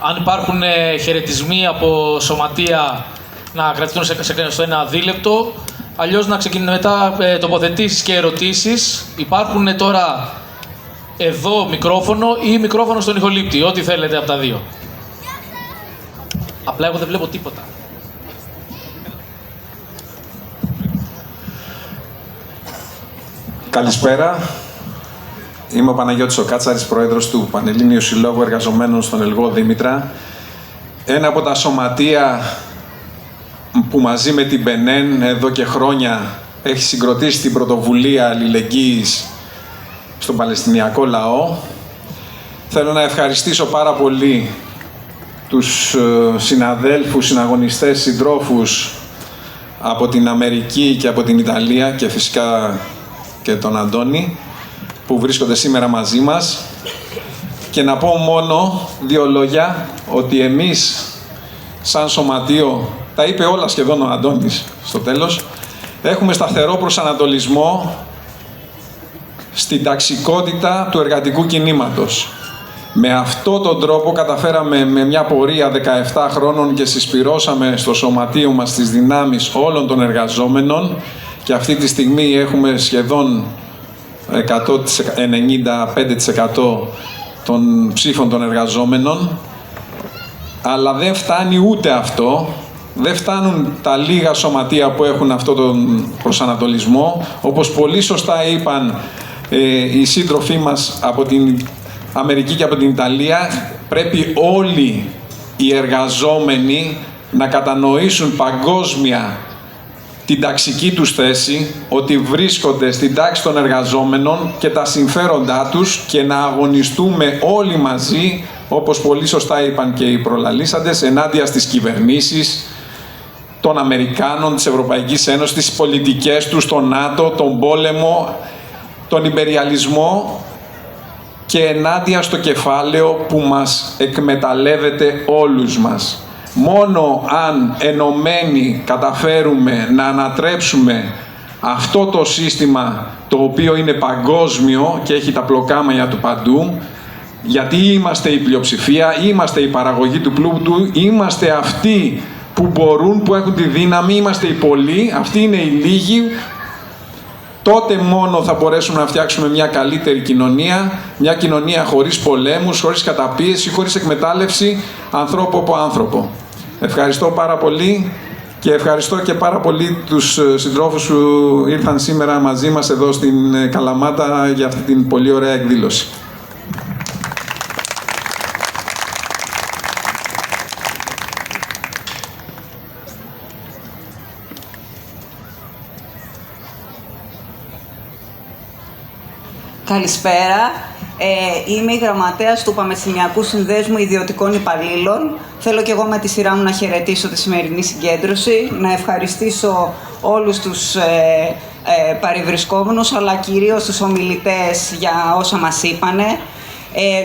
Αν υπάρχουν χαιρετισμοί από σωματεία, να κρατηθούν στο ένα δίλεπτο. Αλλιώς να ξεκινήσουμε μετά τοποθετήσεις και ερωτήσεις. Υπάρχουν τώρα εδώ μικρόφωνο ή μικρόφωνο στον ηχολήπτη. Ό,τι θέλετε από τα δύο. Απλά εγώ δεν βλέπω τίποτα. Καλησπέρα. Είμαι ο Παναγιώτης ο Κάτσαρης, πρόεδρος του Πανελλήνιου Συλλόγου Εργαζομένων στον Ελγό Δήμητρα. Ένα από τα σωματεία που μαζί με την ΠΕΝΕΝ εδώ και χρόνια έχει συγκροτήσει την πρωτοβουλία αλληλεγγύης στον Παλαιστινιακό λαό. Θέλω να ευχαριστήσω πάρα πολύ τους συναδέλφους, συναγωνιστές, συντρόφους από την Αμερική και από την Ιταλία και φυσικά και τον Αντώνη που βρίσκονται σήμερα μαζί μας, και να πω μόνο δύο λόγια ότι εμείς σαν σωματείο, τα είπε όλα σχεδόν ο Αντώνης στο τέλος, έχουμε σταθερό προσανατολισμό στην ταξικότητα του εργατικού κινήματος. Με αυτόν τον τρόπο καταφέραμε με μια πορεία 17 χρόνων και συσπυρώσαμε στο σωματείο μας τις δυνάμεις όλων των εργαζόμενων και αυτή τη στιγμή έχουμε σχεδόν 95% των ψήφων των εργαζόμενων. Αλλά δεν φτάνει ούτε αυτό. Δεν φτάνουν τα λίγα σωματεία που έχουν αυτόν τον προσανατολισμό. Όπως πολύ σωστά είπαν οι σύντροφοί μας από την Αμερική και από την Ιταλία, πρέπει όλοι οι εργαζόμενοι να κατανοήσουν παγκόσμια την ταξική τους θέση, ότι βρίσκονται στην τάξη των εργαζόμενων και τα συμφέροντά τους και να αγωνιστούμε όλοι μαζί, όπως πολύ σωστά είπαν και οι προλαλήσαντες, ενάντια στις κυβερνήσεις των Αμερικάνων, της Ευρωπαϊκής Ένωσης, τις πολιτικές τους, τον ΝΑΤΟ, τον πόλεμο, τον υπεριαλισμό και ενάντια στο κεφάλαιο που μας εκμεταλλεύεται όλους μας. Μόνο αν ενωμένοι καταφέρουμε να ανατρέψουμε αυτό το σύστημα, το οποίο είναι παγκόσμιο και έχει τα πλοκάμια του παντού, γιατί είμαστε η πλειοψηφία, είμαστε η παραγωγή του πλούτου, είμαστε αυτοί που μπορούν, που έχουν τη δύναμη, είμαστε οι πολλοί, αυτοί είναι οι λίγοι, τότε μόνο θα μπορέσουμε να φτιάξουμε μια καλύτερη κοινωνία, μια κοινωνία χωρίς πολέμους, χωρίς καταπίεση, χωρίς εκμετάλλευση ανθρώπου από άνθρωπο. Ευχαριστώ πάρα πολύ και ευχαριστώ και πάρα πολύ τους συντρόφους που ήρθαν σήμερα μαζί μας εδώ στην Καλαμάτα για αυτή την πολύ ωραία εκδήλωση. Καλησπέρα. Είμαι η γραμματέας του Παμεσημιακού Συνδέσμου Ιδιωτικών Υπαλλήλων. Θέλω και εγώ με τη σειρά μου να χαιρετήσω τη σημερινή συγκέντρωση, να ευχαριστήσω όλους τους παρευρισκόμενους, αλλά κυρίως τους ομιλητές για όσα μας είπανε.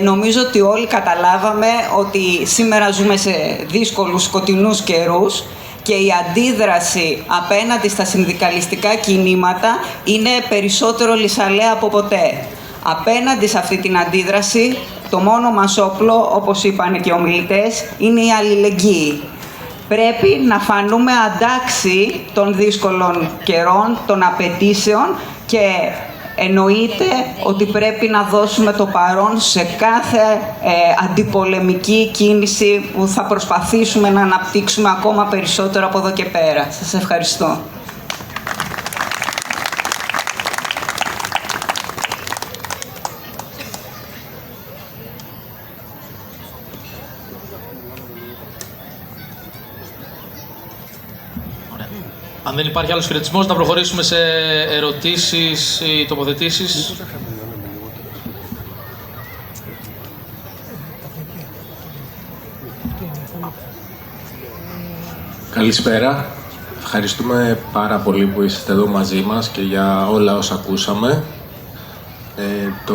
Νομίζω ότι όλοι καταλάβαμε ότι σήμερα ζούμε σε δύσκολους, σκοτεινούς καιρούς και η αντίδραση απέναντι στα συνδικαλιστικά κινήματα είναι περισσότερο λυσαλέα από ποτέ. Απέναντι σε αυτή την αντίδραση, το μόνο μας όπλο, όπως είπαν και οι ομιλητές, είναι η αλληλεγγύη. Πρέπει να φανούμε αντάξιοι των δύσκολων καιρών, των απαιτήσεων και εννοείται ότι πρέπει να δώσουμε το παρόν σε κάθε αντιπολεμική κίνηση που θα προσπαθήσουμε να αναπτύξουμε ακόμα περισσότερο από εδώ και πέρα. Σας ευχαριστώ. Αν δεν υπάρχει άλλος χαιρετισμός, να προχωρήσουμε σε ερωτήσεις ή τοποθετήσεις. Καλησπέρα. Ευχαριστούμε πάρα πολύ που είστε εδώ μαζί μας και για όλα όσα ακούσαμε. Το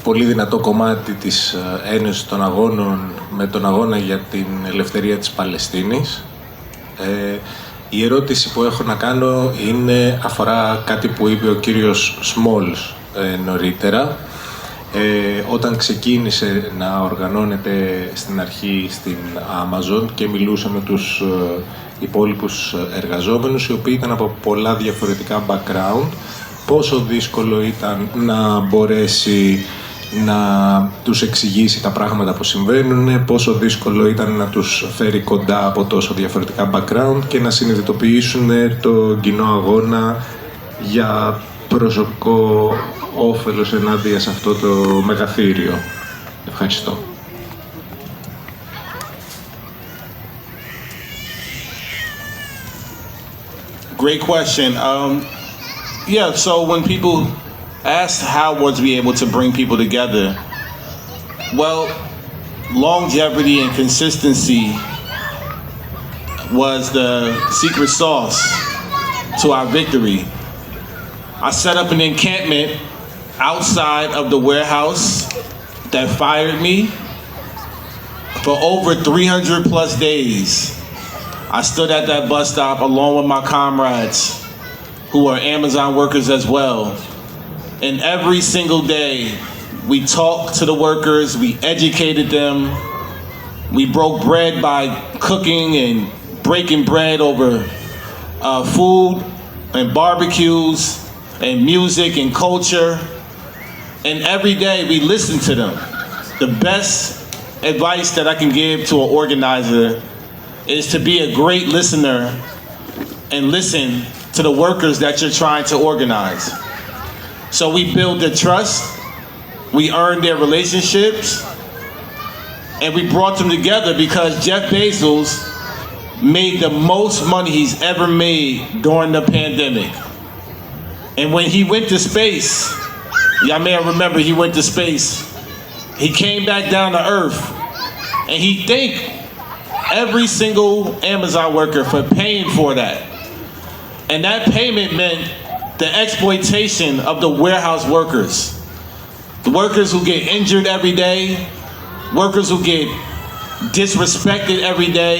πολύ δυνατό κομμάτι της Ένωσης των Αγώνων με τον αγώνα για την ελευθερία της Παλαιστίνης. Η ερώτηση που έχω να κάνω αφορά κάτι που είπε ο κύριος Σμόλς νωρίτερα. Όταν ξεκίνησε να οργανώνεται στην αρχή στην Amazon και μιλούσε με τους υπόλοιπους εργαζόμενους, οι οποίοι ήταν από πολλά διαφορετικά background, πόσο δύσκολο ήταν να μπορέσει να τους εξηγήσει τα πράγματα που συμβαίνουν, πόσο δύσκολο ήταν να τους φέρει κοντά από τόσο διαφορετικά background και να συνειδητοποιήσουν το κοινό αγώνα για προσωπικό όφελος ενάντια σε αυτό το μεγαθύριο. Ευχαριστώ. Great question. Yeah, so when people asked how was we able to bring people together, well, longevity and consistency was the secret sauce to our victory. I set up an encampment outside of the warehouse that fired me for over 300 plus days. I stood at that bus stop along with my comrades who are Amazon workers as well. And every single day we talked to the workers, we educated them, we broke bread by cooking and breaking bread over food and barbecues and music and culture. And every day we listen to them. The best advice that I can give to an organizer is to be a great listener and listen to the workers that you're trying to organize. So we build their trust, we earned their relationships, and we brought them together because Jeff Bezos made the most money he's ever made during the pandemic. And when he went to space, y'all may remember he went to space, he came back down to earth and he thanked every single Amazon worker for paying for that. And that payment meant the exploitation of the warehouse workers. The workers who get injured every day, workers who get disrespected every day,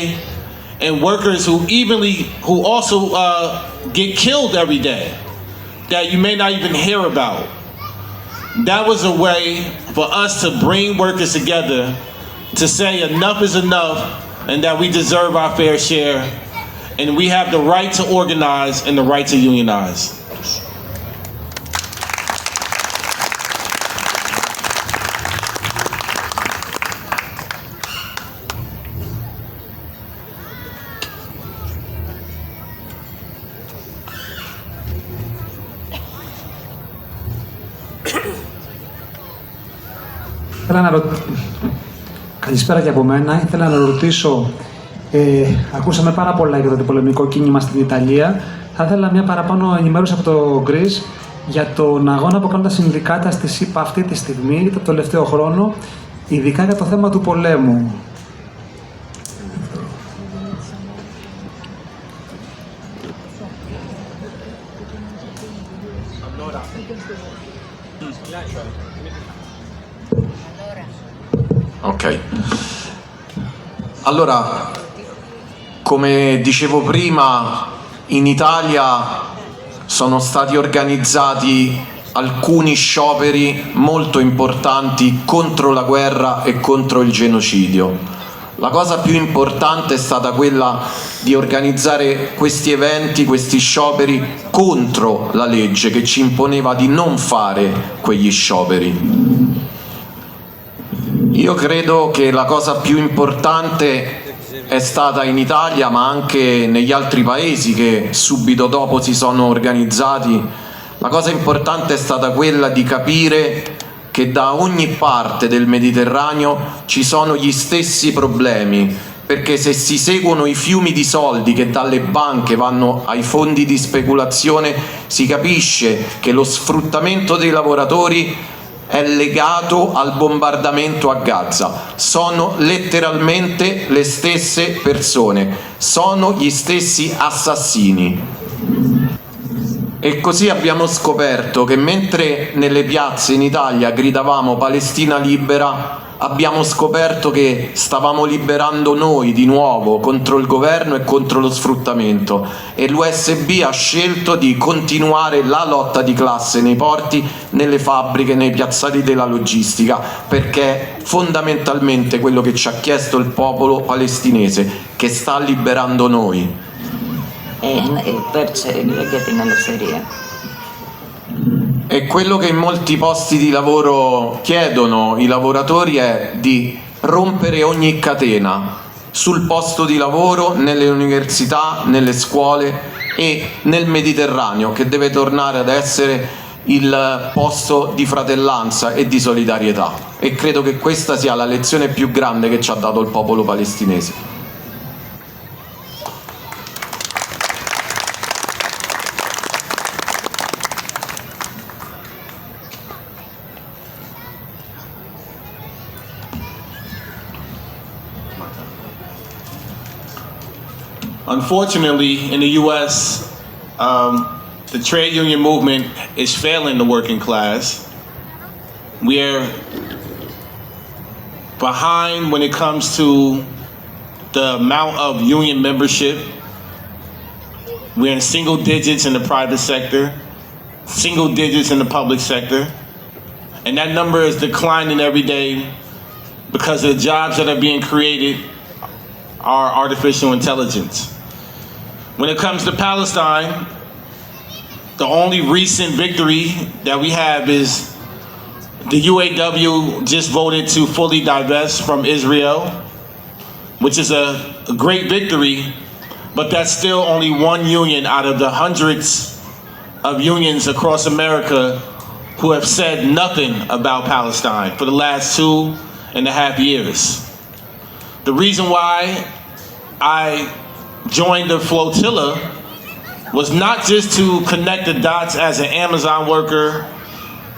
and workers who also get killed every day that you may not even hear about. That was a way for us to bring workers together to say enough is enough and that we deserve our fair share and we have the right to organize and the right to unionize. Καλησπέρα και από μένα. Ήθελα να ρωτήσω, ακούσαμε πάρα πολλά για το αντιπολεμικό κίνημα στην Ιταλία. Θα ήθελα μια παραπάνω ενημέρωση από το Greece για τον αγώνα που κάνουν τα συνδικάτα στη ΣΥΠΑ αυτή τη στιγμή, το τελευταίο χρόνο, ειδικά για το θέμα του πολέμου. Ok. Allora, come dicevo prima, in Italia sono stati organizzati alcuni scioperi molto importanti contro la guerra e contro il genocidio. La cosa più importante è stata quella di organizzare questi eventi, questi scioperi contro la legge che ci imponeva di non fare quegli scioperi. Io credo che la cosa più importante è stata in Italia, ma anche negli altri paesi che subito dopo si sono organizzati, la cosa importante è stata quella di capire che da ogni parte del Mediterraneo ci sono gli stessi problemi, perché se si seguono i fiumi di soldi che dalle banche vanno ai fondi di speculazione, si capisce che lo sfruttamento dei lavoratori è legato al bombardamento a Gaza. Sono letteralmente le stesse persone, sono gli stessi assassini. E così abbiamo scoperto che mentre nelle piazze in Italia gridavamo Palestina libera, abbiamo scoperto che stavamo liberando noi di nuovo contro il governo e contro lo sfruttamento, e l'USB ha scelto di continuare la lotta di classe nei porti, nelle fabbriche, nei piazzali della logistica, perché è fondamentalmente quello che ci ha chiesto il popolo palestinese, che sta liberando noi. Για την ελευθερία. E quello che in molti posti di lavoro chiedono i lavoratori è di rompere ogni catena sul posto di lavoro, nelle università, nelle scuole e nel Mediterraneo, che deve tornare ad essere il posto di fratellanza e di solidarietà. E credo che questa sia la lezione più grande che ci ha dato il popolo palestinese. Unfortunately, in the U.S., the trade union movement is failing the working class. We're behind when it comes to the amount of union membership. We're in single digits in the private sector, single digits in the public sector. And that number is declining every day because the jobs that are being created are artificial intelligence. When it comes to Palestine, the only recent victory that we have is the UAW just voted to fully divest from Israel, which is a great victory, but that's still only one union out of the hundreds of unions across America who have said nothing about Palestine for the last 2.5 years. The reason why I joined the flotilla was not just to connect the dots as an Amazon worker,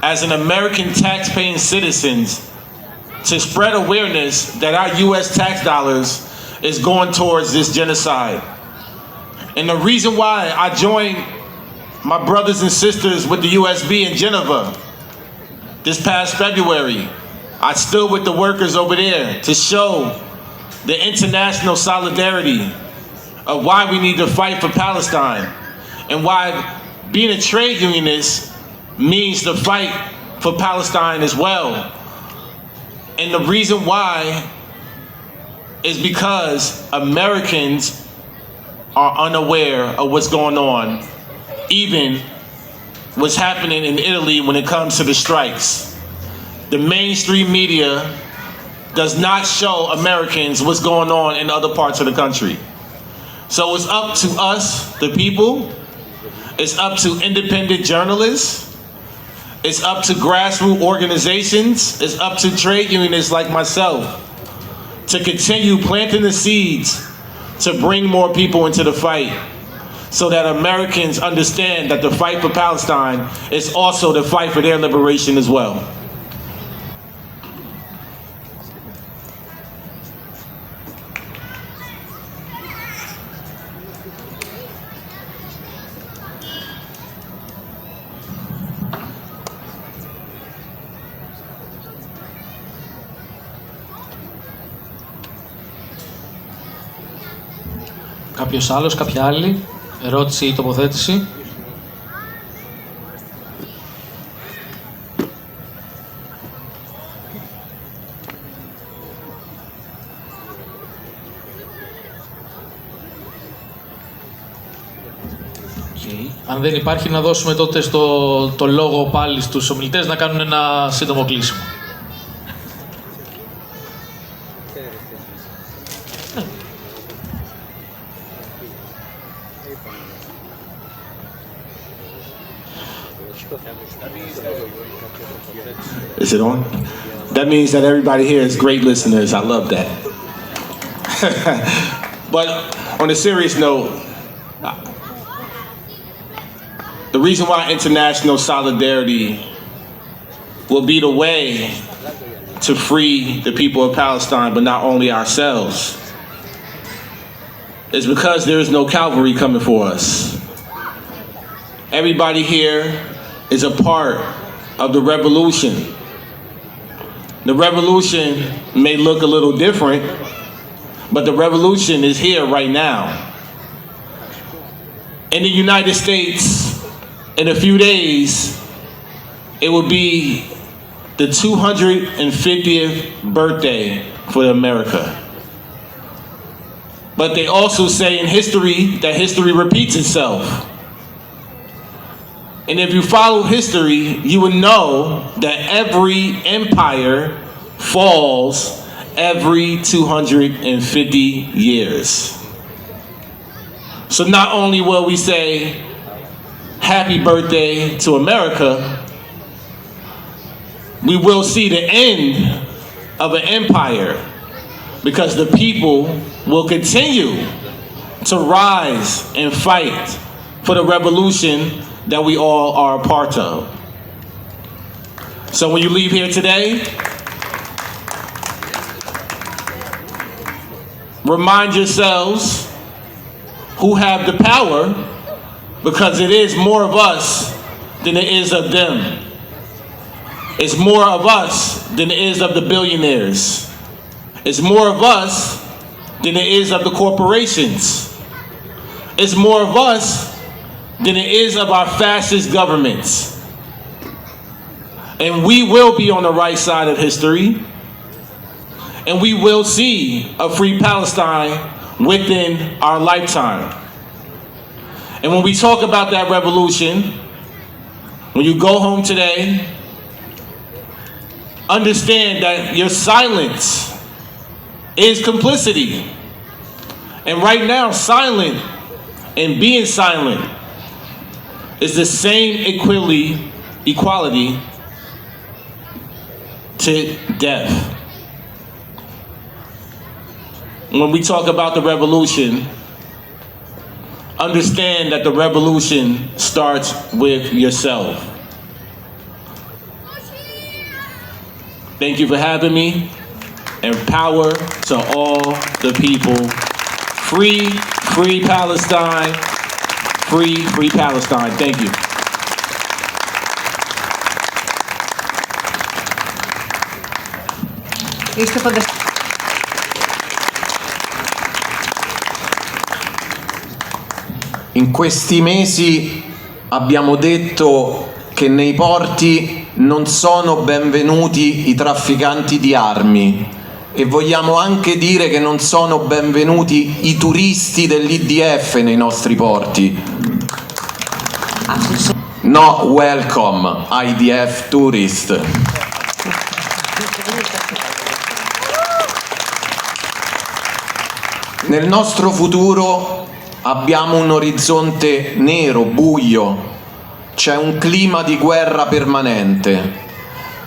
as an American tax-paying citizen, to spread awareness that our U.S. tax dollars is going towards this genocide. And the reason why I joined my brothers and sisters with the USB in Geneva this past February, I stood with the workers over there to show the international solidarity of why we need to fight for Palestine and why being a trade unionist means to fight for Palestine as well. And the reason why is because Americans are unaware of what's going on, even what's happening in Italy when it comes to the strikes. The mainstream media does not show Americans what's going on in other parts of the country. So it's up to us, the people. It's up to independent journalists. It's up to grassroots organizations. It's up to trade unionists like myself to continue planting the seeds to bring more people into the fight so that Americans understand that the fight for Palestine is also the fight for their liberation as well. Κάποιος άλλος, κάποια άλλη ερώτηση ή τοποθέτηση? Αν δεν υπάρχει, να δώσουμε τότε το λόγο πάλι στους ομιλητές να κάνουν ένα σύντομο κλείσιμο. Is it on? That means that everybody here is great listeners. I love that. But on a serious note, the reason why international solidarity will be the way to free the people of Palestine, but not only ourselves. It's because there is no Calvary coming for us. Everybody here is a part of the revolution. The revolution may look a little different, but the revolution is here right now. In the United States, in a few days, it will be the 250th birthday for America. But they also say in history that history repeats itself. And if you follow history, you would know that every empire falls every 250 years. So not only will we say happy birthday to America, we will see the end of an empire, because the people will continue to rise and fight for the revolution that we all are a part of. So when you leave here today, remind yourselves who have the power, because it is more of us than it is of them. It's more of us than it is of the billionaires. It's more of us than it is of the corporations. It's more of us than it is of our fascist governments. And we will be on the right side of history. And we will see a free Palestine within our lifetime. And when we talk about that revolution, when you go home today, understand that your silence is complicity. And right now, silent and being silent is the same equality to death. When we talk about the revolution, understand that the revolution starts with yourself. Thank you for having me, and power to all the people. Free, free Palestine. Free, free Palestine. Thank you. In questi mesi abbiamo detto che nei porti non sono benvenuti i trafficanti di armi, e vogliamo anche dire che non sono benvenuti i turisti dell'IDF nei nostri porti. No welcome IDF tourist. Nel nostro futuro abbiamo un orizzonte nero, buio, c'è un clima di guerra permanente,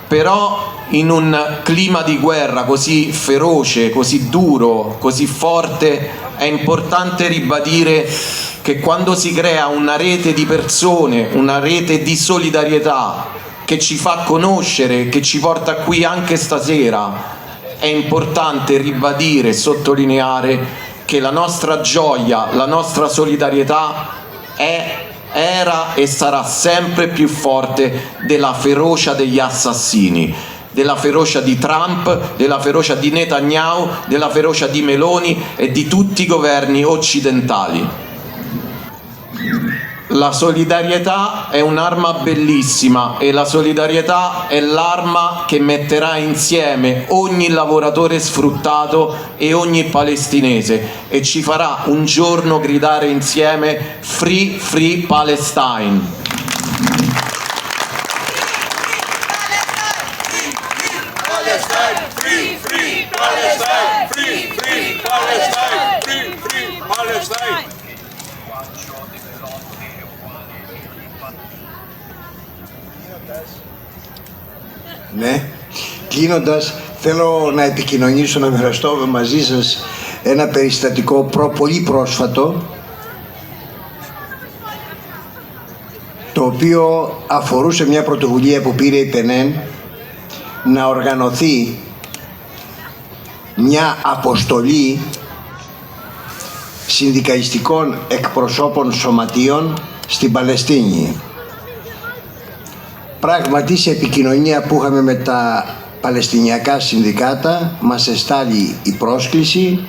però in un clima di guerra così feroce, così duro, così forte, è importante ribadire che quando si crea una rete di persone, una rete di solidarietà che ci fa conoscere, che ci porta qui anche stasera, è importante ribadire e sottolineare che la nostra gioia, la nostra solidarietà era e sarà sempre più forte della ferocia degli assassini, della ferocia di Trump, della ferocia di Netanyahu, della ferocia di Meloni e di tutti i governi occidentali. La solidarietà è un'arma bellissima, e la solidarietà è l'arma che metterà insieme ogni lavoratore sfruttato e ogni palestinese, e ci farà un giorno gridare insieme Free, Free Palestine. Ναι. Κλείνοντας, θέλω να επικοινωνήσω, να μοιραστώ μαζί σας ένα περιστατικό πολύ πρόσφατο, το οποίο αφορούσε μια πρωτοβουλία που πήρε η ΠΕΝΕΝ να οργανωθεί μια αποστολή συνδικαλιστικών εκπροσώπων σωματείων στην Παλαιστίνη. Πράγματι, σε επικοινωνία που είχαμε με τα Παλαιστινιακά συνδικάτα, μας εστάλει η πρόσκληση,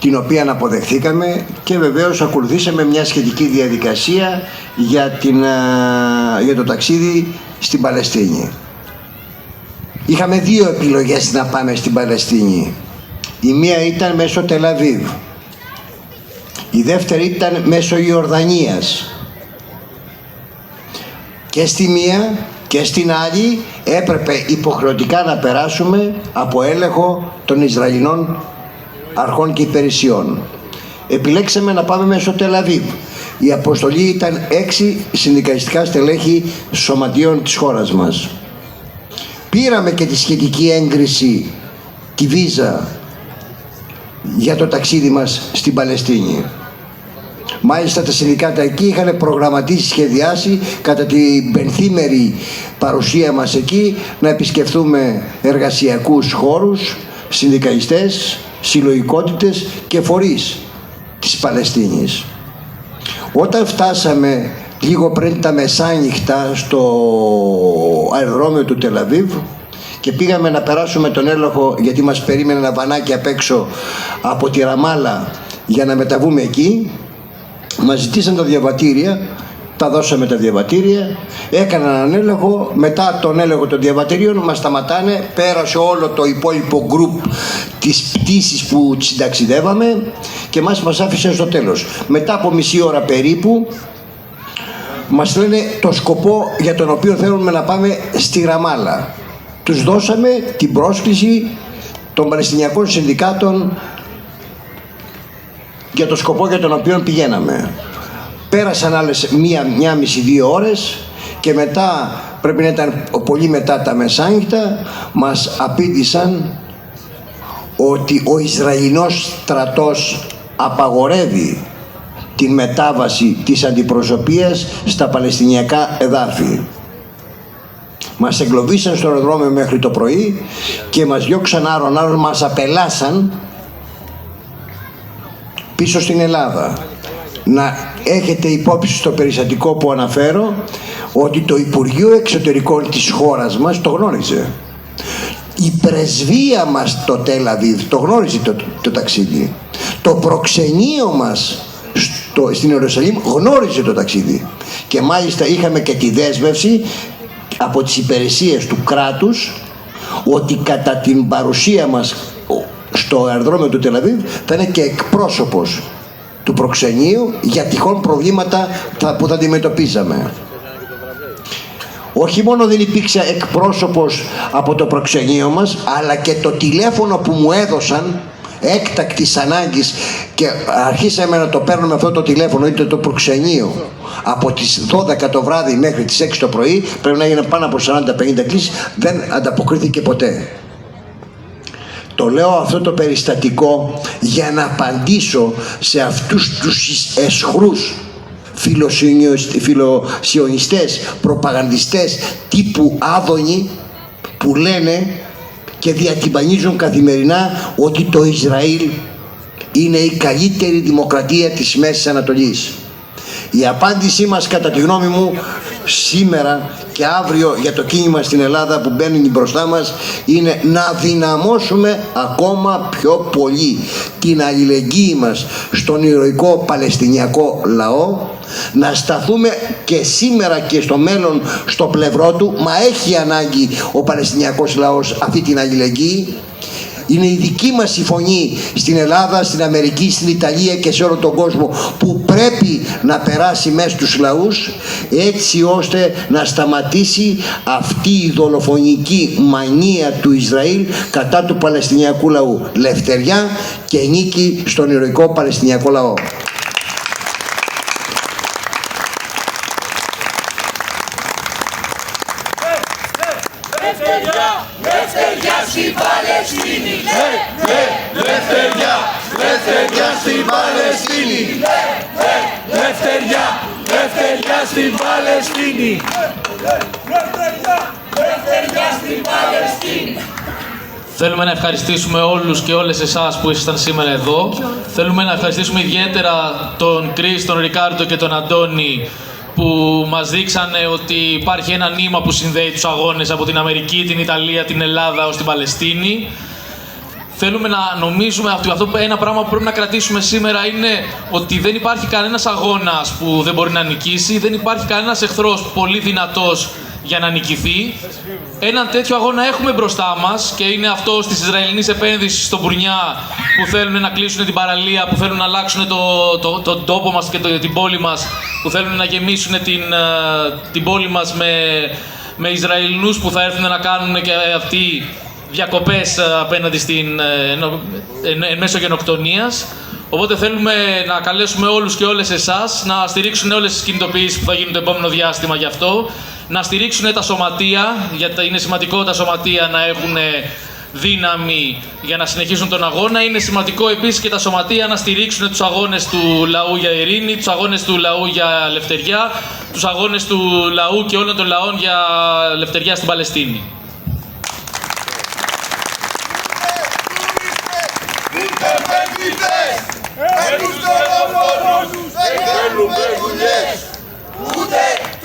την οποία αποδεχθήκαμε, και βεβαίως ακολουθήσαμε μια σχετική διαδικασία για το ταξίδι στην Παλαιστίνη. Είχαμε δύο επιλογές να πάμε στην Παλαιστίνη. Η μία ήταν μέσω Τελαβίβ. Η δεύτερη ήταν μέσω Ιορδανίας. Και στη μία και στην άλλη έπρεπε υποχρεωτικά να περάσουμε από έλεγχο των Ισραηλινών αρχών και υπηρεσιών. Επιλέξαμε να πάμε μέσω Τελαβίβ. Η αποστολή ήταν 6 συνδικαλιστικά στελέχη σωματείων της χώρας μας. Πήραμε και τη σχετική έγκριση, τη βίζα, για το ταξίδι μας στην Παλαιστίνη. Μάλιστα τα συνδικάτα εκεί είχαν προγραμματίσει, σχεδιάσει κατά την πενθήμερη παρουσία μας εκεί να επισκεφθούμε εργασιακούς χώρους, συνδικαλιστές, συλλογικότητες και φορείς της Παλαιστίνης. Όταν φτάσαμε λίγο πριν τα μεσάνυχτα στο αεροδρόμιο του Τελαβίβ και πήγαμε να περάσουμε τον έλεγχο, γιατί μας περίμενε ένα βανάκι απ' έξω από τη Ραμάλα για να μεταβούμε εκεί, μας ζητήσαν τα διαβατήρια, τα δώσαμε τα διαβατήρια, έκαναν έναν έλεγχο, μετά τον έλεγχο των διαβατηρίων μας σταματάνε, πέρασε όλο το υπόλοιπο γκρουπ της πτήσης που συνταξιδεύαμε και μας άφησε στο τέλος. Μετά από μισή ώρα περίπου μας λένε το σκοπό για τον οποίο θέλουμε να πάμε στη Ραμάλα. Τους δώσαμε την πρόσκληση των Παλαιστινιακών Συνδικάτων για το σκοπό για τον οποίο πηγαίναμε. Πέρασαν άλλες μία μισή, 2 ώρες και μετά, πρέπει να ήταν πολύ μετά τα μεσάνυχτα, μας απήντησαν ότι ο Ισραηλινός στρατός απαγορεύει την μετάβαση της αντιπροσωπείας στα Παλαιστινιακά εδάφη. Μας εγκλωβίσαν στο αεροδρόμιο μέχρι το πρωί και μας διώξαν άρον-άρον, μας απελάσαν πίσω στην Ελλάδα. Να έχετε υπόψη στο περιστατικό που αναφέρω ότι το Υπουργείο Εξωτερικών της χώρας μας το γνώριζε. Η πρεσβεία μας το Τελαβίβ το γνώριζε το ταξίδι. Το προξενείο μας στην Ιερουσαλήμ γνώριζε το ταξίδι. Και μάλιστα είχαμε και τη δέσμευση από τις υπηρεσίες του κράτους ότι κατά την παρουσία μας στο αεροδρόμιο του Τελαβίβ θα είναι και εκπρόσωπος του προξενείου για τυχόν προβλήματα που θα αντιμετωπίζαμε. Όχι μόνο δεν υπήρξε εκπρόσωπος από το προξενείο μας, αλλά και το τηλέφωνο που μου έδωσαν έκτακτης ανάγκης, και αρχίσαμε να το παίρνουμε αυτό το τηλέφωνο, είτε το προξενείο, από τις 12 το βράδυ μέχρι τις 6 το πρωί, πρέπει να έγινε πάνω από 40-50 κλήσεις, δεν ανταποκρίθηκε ποτέ. Το λέω αυτό το περιστατικό για να απαντήσω σε αυτούς τους αισχρούς φιλοσιωνιστές, προπαγανδιστές τύπου Άδωνη, που λένε και διατυμπανίζουν καθημερινά ότι το Ισραήλ είναι η καλύτερη δημοκρατία της Μέσης Ανατολής. Η απάντησή μας, κατά τη γνώμη μου, σήμερα και αύριο για το κίνημα στην Ελλάδα που μπαίνουν μπροστά μας, είναι να δυναμώσουμε ακόμα πιο πολύ την αλληλεγγύη μας στον ηρωικό Παλαιστινιακό λαό, να σταθούμε και σήμερα και στο μέλλον στο πλευρό του, μα έχει ανάγκη ο Παλαιστινιακός λαός αυτή την αλληλεγγύη. Είναι η δική μας η φωνή στην Ελλάδα, στην Αμερική, στην Ιταλία και σε όλο τον κόσμο που πρέπει να περάσει μέσα στους λαούς, έτσι ώστε να σταματήσει αυτή η δολοφονική μανία του Ισραήλ κατά του Παλαιστινιακού λαού. Λευτεριά και νίκη στον ηρωικό Παλαιστινιακό λαό. Λευτεριά στην Παλαιστίνη! Λευτεριά! Λευτεριά στην Παλαιστίνη! Λευτεριά! Λευτεριά στην Παλαιστίνη! Ελευθεριά στην Παλαιστίνη. Θέλουμε να ευχαριστήσουμε όλους και όλες εσάς που ήσασταν σήμερα εδώ. Θέλουμε να ευχαριστήσουμε ιδιαίτερα τον Κρίς, τον Ρικάρντο και τον Αντώνη που μας δείξανε ότι υπάρχει ένα νήμα που συνδέει τους αγώνες από την Αμερική, την Ιταλία, την Ελλάδα ως την Παλαιστίνη. Θέλουμε να νομίζουμε ότι ένα πράγμα που πρέπει να κρατήσουμε σήμερα είναι ότι δεν υπάρχει κανένας αγώνας που δεν μπορεί να νικήσει, δεν υπάρχει κανένας εχθρός πολύ δυνατός για να νικηθεί. Έναν τέτοιο αγώνα έχουμε μπροστά μας και είναι αυτός της Ισραηλινής επένδυσης στο Μπουρνιά που θέλουν να κλείσουν την παραλία, που θέλουν να αλλάξουν τον τόπο μας και την πόλη μας, που θέλουν να γεμίσουν την πόλη μας με Ισραηλινούς που θα έρθουν να κάνουν και αυτοί διακοπές απέναντι εν μέσω γενοκτονίας. Οπότε θέλουμε να καλέσουμε όλους και όλες εσάς να στηρίξουν όλες τις κινητοποιήσεις που θα γίνουν το επόμενο διάστημα γι' αυτό, να στηρίξουν τα σωματεία, γιατί είναι σημαντικό τα σωματεία να έχουν δύναμη για να συνεχίσουν τον αγώνα. Είναι σημαντικό επίσης και τα σωματεία να στηρίξουν τους αγώνες του λαού για ειρήνη, τους αγώνες του λαού για ελευθεριά, τους αγώνες του λαού και όλων των λαών για ελευθεριά στην Παλαιστίνη.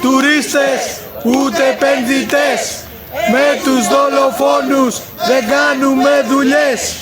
Τουρίστες, ούτε επενδυτές, με τους δολοφόνους δεν κάνουμε δουλειές.